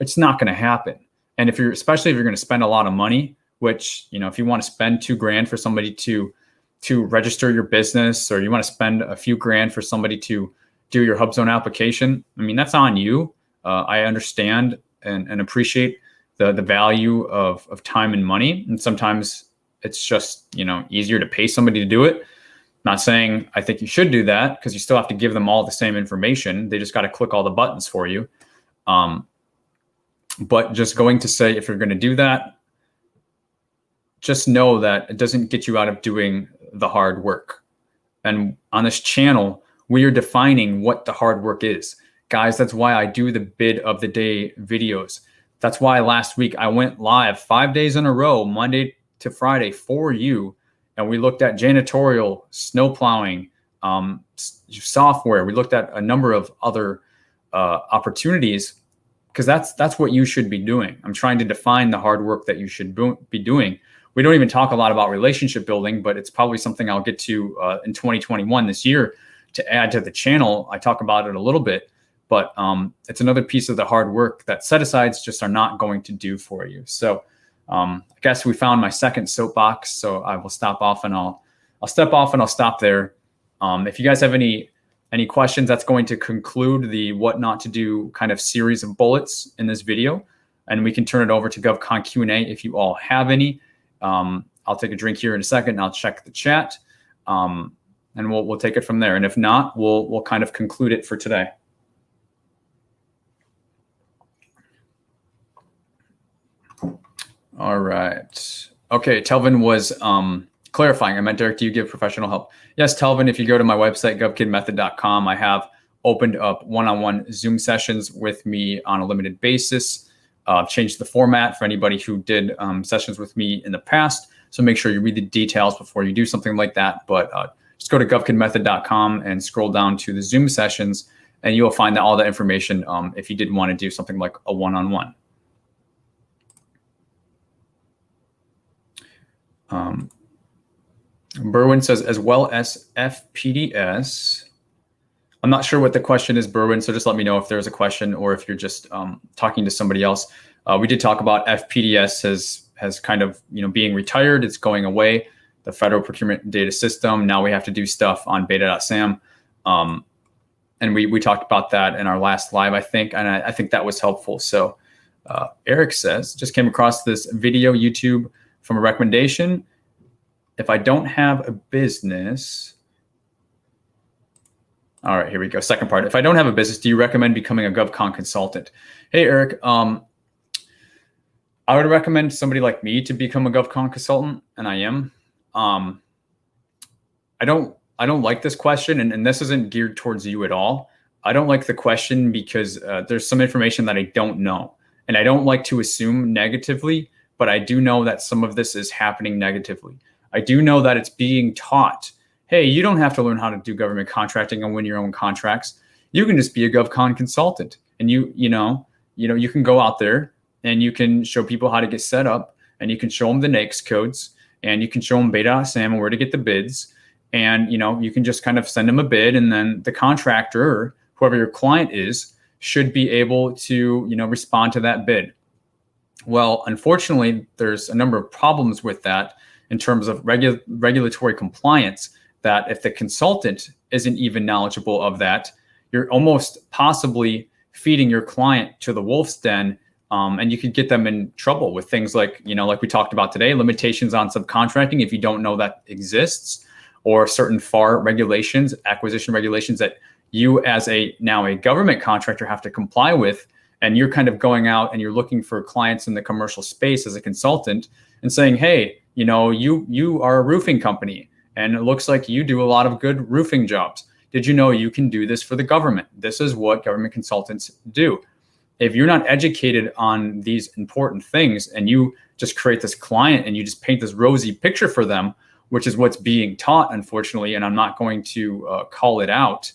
It's not going to happen. And especially if you're going to spend a lot of money, which, if you want to spend $2,000 for somebody to register your business, or you want to spend a few grand for somebody to do your HubZone application, I mean, that's on you. I understand and appreciate the value of time and money. And sometimes it's just, easier to pay somebody to do it. Not saying I think you should do that, because you still have to give them all the same information. They just got to click all the buttons for you. But just going to say, if you're going to do that, just know that it doesn't get you out of doing the hard work. And on this channel, we are defining what the hard work is. Guys, that's why I do the bid of the day videos. That's why last week I went live 5 days in a row, Monday to Friday, for you. And we looked at janitorial, snow plowing, software. We looked at a number of other opportunities, because that's what you should be doing. I'm trying to define the hard work that you should be doing. We don't even talk a lot about relationship building, but it's probably something I'll get to in 2021 this year to add to the channel. I talk about it a little bit, but it's another piece of the hard work that set-asides just are not going to do for you. So I guess we found my second soapbox, so I will stop off and I'll step off and I'll stop there. If you guys have any questions, that's going to conclude the what not to do kind of series of bullets in this video, and we can turn it over to GovCon Q&A if you all have any. I'll take a drink here in a second and I'll check the chat, and we'll take it from there. And if not, we'll kind of conclude it for today. All right. Okay, Telvin was clarifying. I meant, Derek, do you give professional help? Yes, Telvin, if you go to my website, GovKidMethod.com, I have opened up one-on-one Zoom sessions with me on a limited basis. Changed the format for anybody who did sessions with me in the past. So make sure you read the details before you do something like that. But just go to GovKidMethod.com and scroll down to the Zoom sessions, and you'll find all the information if you did want to do something like a one-on-one. Berwin says, as well as FPDS. I'm not sure what the question is, Berwin, so just let me know if there's a question or if you're just talking to somebody else. We did talk about FPDS has kind of being retired. It's going away, the Federal Procurement Data System. Now we have to do stuff on beta.sam. And we talked about that in our last live, I think, and I think that was helpful. So Eric says, just came across this video YouTube from a recommendation. If I don't have a business, all right, here we go. Second part. If I don't have a business, do you recommend becoming a GovCon consultant? Hey, Eric, I would recommend somebody like me to become a GovCon consultant, and I am. I don't like this question, and this isn't geared towards you at all. I don't like the question because there's some information that I don't know, and I don't like to assume negatively, but I do know that some of this is happening negatively. I do know that it's being taught. Hey, you don't have to learn how to do government contracting and win your own contracts. You can just be a GovCon consultant, and you can go out there and you can show people how to get set up, and you can show them the NAICS codes, and you can show them beta.sam and where to get the bids, and you can just kind of send them a bid, and then the contractor, whoever your client is, should be able to respond to that bid. Well, unfortunately, there's a number of problems with that in terms of regulatory compliance, that if the consultant isn't even knowledgeable of that, you're almost possibly feeding your client to the wolf's den, and you could get them in trouble with things like, like we talked about today, limitations on subcontracting if you don't know that exists, or certain FAR regulations, acquisition regulations that you as now a government contractor have to comply with. And you're kind of going out and you're looking for clients in the commercial space as a consultant and saying, hey, you are a roofing company, and it looks like you do a lot of good roofing jobs. Did you know you can do this for the government? This is what government consultants do. If you're not educated on these important things and you just create this client and you just paint this rosy picture for them, which is what's being taught, unfortunately, and I'm not going to call it out,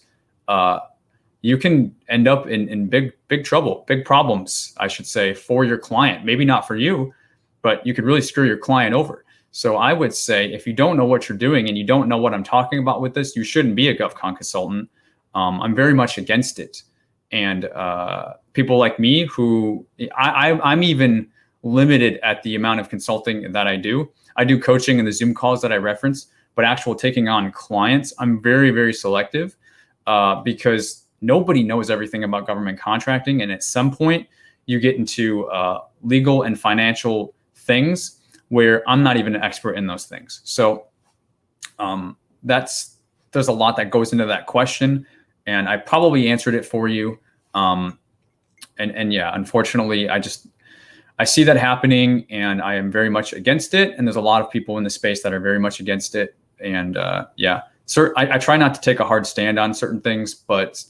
you can end up in big trouble, big problems, I should say, for your client. Maybe not for you, but you could really screw your client over. So I would say if you don't know what you're doing and you don't know what I'm talking about with this, you shouldn't be a GovCon consultant. I'm very much against it. And people like me who I'm even limited at the amount of consulting that I do. I do coaching in the Zoom calls that I reference, but actual taking on clients, I'm very, very selective because nobody knows everything about government contracting. And at some point you get into legal and financial things where I'm not even an expert in those things. So there's a lot that goes into that question, and I probably answered it for you. And yeah, unfortunately, I see that happening, and I am very much against it. And there's a lot of people in the space that are very much against it. And yeah, I try not to take a hard stand on certain things, but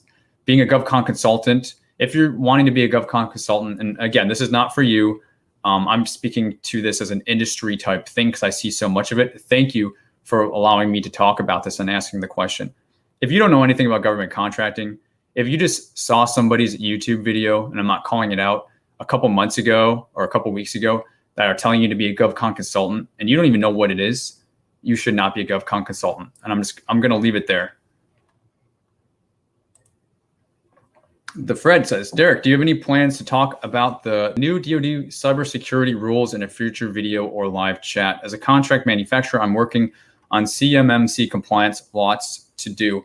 being a GovCon consultant, if you're wanting to be a GovCon consultant, and again, this is not for you. I'm speaking to this as an industry type thing because I see so much of it. Thank you for allowing me to talk about this and asking the question. If you don't know anything about government contracting, if you just saw somebody's YouTube video, and I'm not calling it out, a couple months ago or a couple weeks ago that are telling you to be a GovCon consultant and you don't even know what it is, you should not be a GovCon consultant. And I'm going to leave it there. The Fred says, Derek, do you have any plans to talk about the new DoD cybersecurity rules in a future video or live chat? As a contract manufacturer, I'm working on CMMC compliance, lots to do.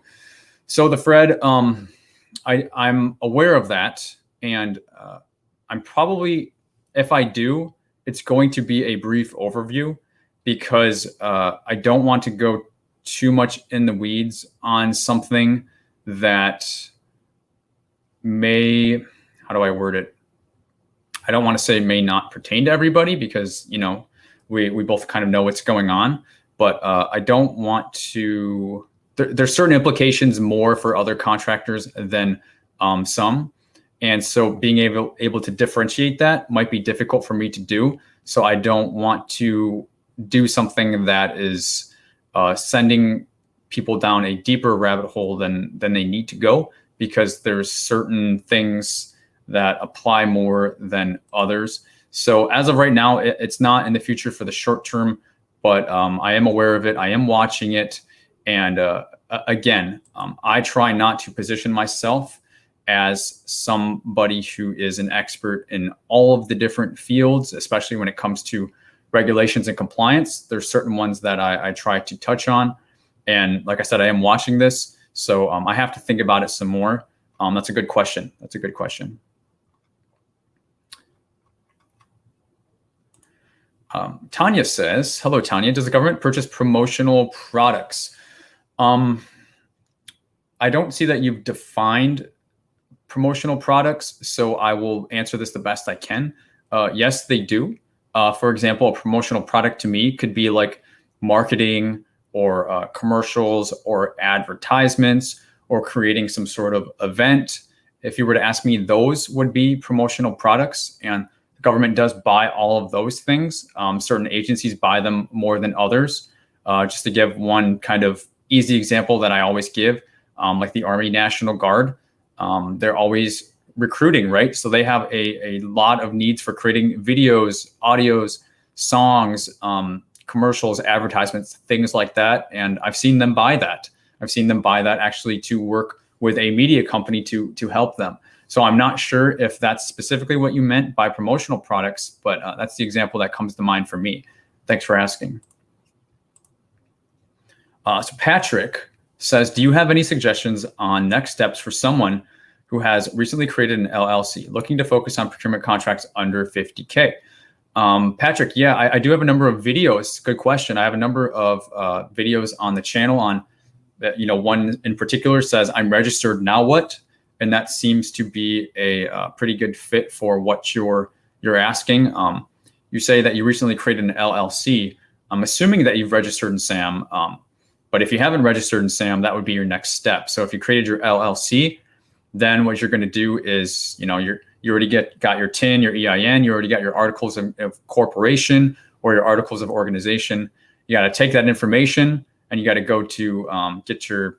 So the Fred, I'm aware of that. And I'm probably, if I do, it's going to be a brief overview because I don't want to go too much in the weeds on something that may, how do I word it? I don't want to say may not pertain to everybody because, you know, we both kind of know what's going on, but I don't want to, there's certain implications more for other contractors than some. And so being able to differentiate that might be difficult for me to do. So I don't want to do something that is sending people down a deeper rabbit hole than they need to go, because there's certain things that apply more than others. So as of right now, it's not in the future for the short term, but I am aware of it. I am watching it. And again, I try not to position myself as somebody who is an expert in all of the different fields, especially when it comes to regulations and compliance. There's certain ones that I try to touch on. And like I said, I am watching this. So I have to think about it some more. That's a good question. That's a good question. Tanya says, hello, Tanya. Does the government purchase promotional products? I don't see that you've defined promotional products, so I will answer this the best I can. Yes, they do. For example, a promotional product to me could be like marketing or commercials or advertisements or creating some sort of event. If you were to ask me, those would be promotional products, and the government does buy all of those things. Certain agencies buy them more than others. Just to give one kind of easy example that I always give, like the Army National Guard, they're always recruiting, right? So they have a lot of needs for creating videos, audios, songs, commercials, advertisements, things like that. And I've seen them buy that. I've seen them buy that actually to work with a media company to help them. So I'm not sure if that's specifically what you meant by promotional products, but that's the example that comes to mind for me. Thanks for asking. So Patrick says, do you have any suggestions on next steps for someone who has recently created an LLC looking to focus on procurement contracts under 50K? Patrick, yeah, I do have a number of videos. Good question. I have a number of videos on the channel on that. You know, one in particular says, I'm registered, now what? And that seems to be a pretty good fit for what you're asking. You say that you recently created an LLC. I'm assuming that you've registered in SAM. But if you haven't registered in SAM, that would be your next step. So if you created your LLC, then what you're going to do is, you know, you already got your TIN, your EIN, you already got your articles of corporation or your articles of organization. You got to take that information and you got to go to get your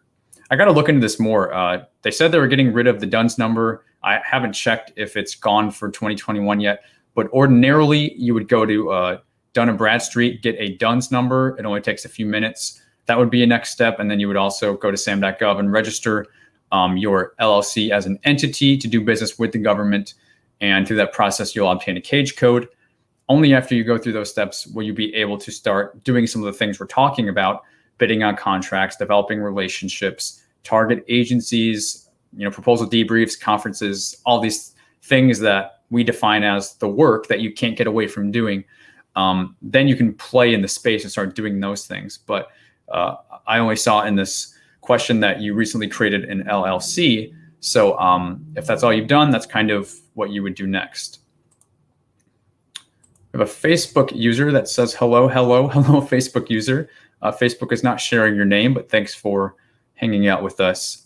I got to look into this more. They said they were getting rid of the DUNS number. I haven't checked if it's gone for 2021 yet, but ordinarily you would go to Dun & Bradstreet, get a DUNS number. It only takes a few minutes. That would be a next step. And then you would also go to sam.gov and register your LLC as an entity to do business with the government. And through that process, you'll obtain a cage code. Only after you go through those steps will you be able to start doing some of the things we're talking about, bidding on contracts, developing relationships, target agencies, proposal debriefs, conferences, all these things that we define as the work that you can't get away from doing. Then you can play in the space and start doing those things. But I only saw in this question that you recently created an LLC. So if that's all you've done, that's kind of what you would do next. We have a Facebook user that says, hello, Facebook user. Facebook is not sharing your name, but thanks for hanging out with us.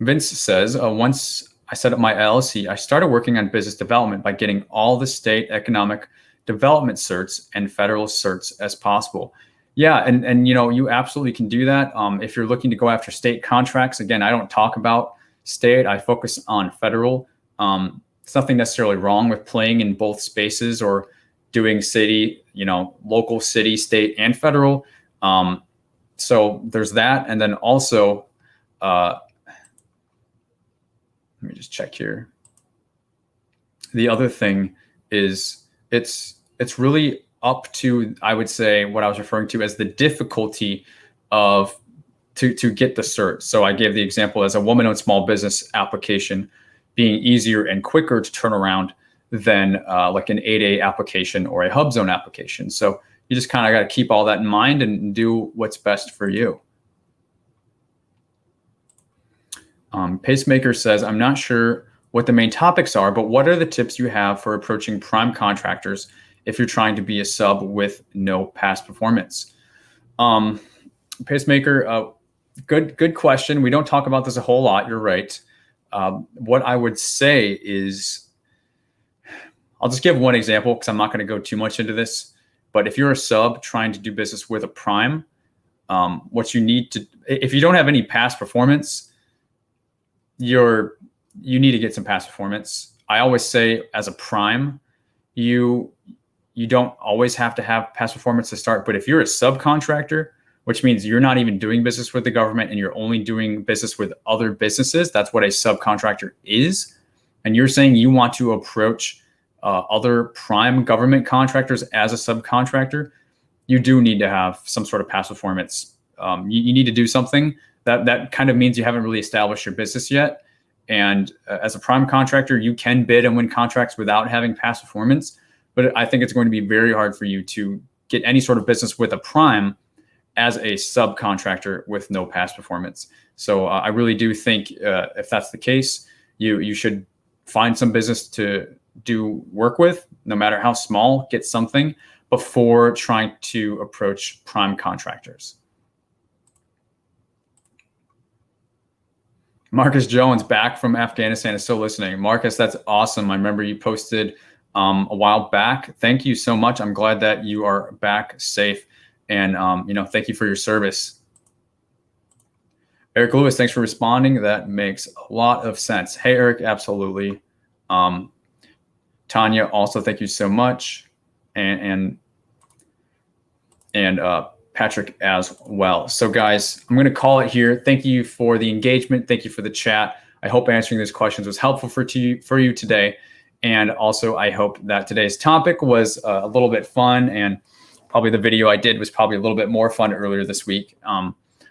Vince says, once I set up my LLC, I started working on business development by getting all the state economic development certs and federal certs as possible. Yeah, and you absolutely can do that. If you're looking to go after state contracts, again, I don't talk about state, I focus on federal. There's nothing necessarily wrong with playing in both spaces or doing city, local, city, state, and federal. So there's that. And then also, let me just check here. The other thing is it's really up to, I would say, what I was referring to as the difficulty of to get the cert. So I gave the example as a woman-owned small business application being easier and quicker to turn around than like an 8A application or a hub zone application. So you just kind of got to keep all that in mind and do what's best for you. Pacemaker says, I'm not sure what the main topics are, but what are the tips you have for approaching prime contractors if you're trying to be a sub with no past performance? Pacemaker, good question. We don't talk about this a whole lot. You're right. What I would say is, I'll just give one example because I'm not going to go too much into this. But if you're a sub trying to do business with a prime, what you need to, if you don't have any past performance, you need to get some past performance. I always say as a prime, you don't always have to have past performance to start. But if you're a subcontractor, which means you're not even doing business with the government and you're only doing business with other businesses, that's what a subcontractor is. And you're saying you want to approach other prime government contractors as a subcontractor, you do need to have some sort of past performance. You need to do something that kind of means you haven't really established your business yet. And as a prime contractor, you can bid and win contracts without having past performance. But I think it's going to be very hard for you to get any sort of business with a prime as a subcontractor with no past performance. So I really do think if that's the case, you should find some business to do work with, no matter how small, get something before trying to approach prime contractors. Marcus Jones back from Afghanistan is still listening. Marcus, that's awesome. I remember you posted a while back. Thank you so much. I'm glad that you are back safe. And, thank you for your service. Eric Lewis, thanks for responding. That makes a lot of sense. Hey, Eric, absolutely. Tanya, also, thank you so much. And Patrick as well. So guys, I'm going to call it here. Thank you for the engagement. Thank you for the chat. I hope answering these questions was helpful for you today. And also, I hope that today's topic was a little bit fun, and probably the video I did was probably a little bit more fun earlier this week.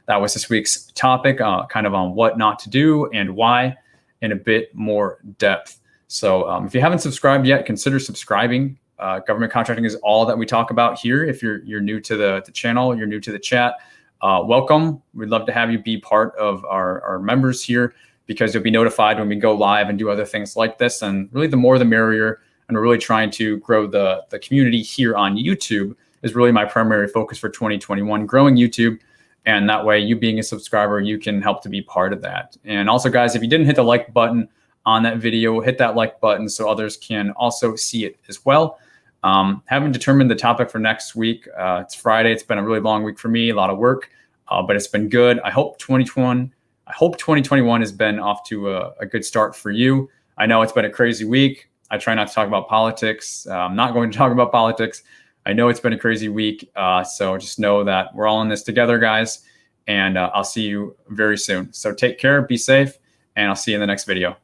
That was this week's topic, kind of on what not to do and why in a bit more depth. So if you haven't subscribed yet, consider subscribing. Government contracting is all that we talk about here. If you're new to the channel, you're new to the chat, welcome. We'd love to have you be part of our members here, because you'll be notified when we go live and do other things like this. And really, the more the merrier. And we're really trying to grow the community here on YouTube is really my primary focus for 2021, growing YouTube. And that way, you being a subscriber, you can help to be part of that. And also, guys, if you didn't hit the like button on that video, hit that like button so others can also see it as well. Haven't determined the topic for next week. It's Friday. It's been a really long week for me, a lot of work. but it's been good. I hope 2021 has been off to a good start for you. I know it's been a crazy week. I try not to talk about politics. I'm not going to talk about politics. I know it's been a crazy week. So just know that we're all in this together, guys. And I'll see you very soon. So take care, be safe, and I'll see you in the next video.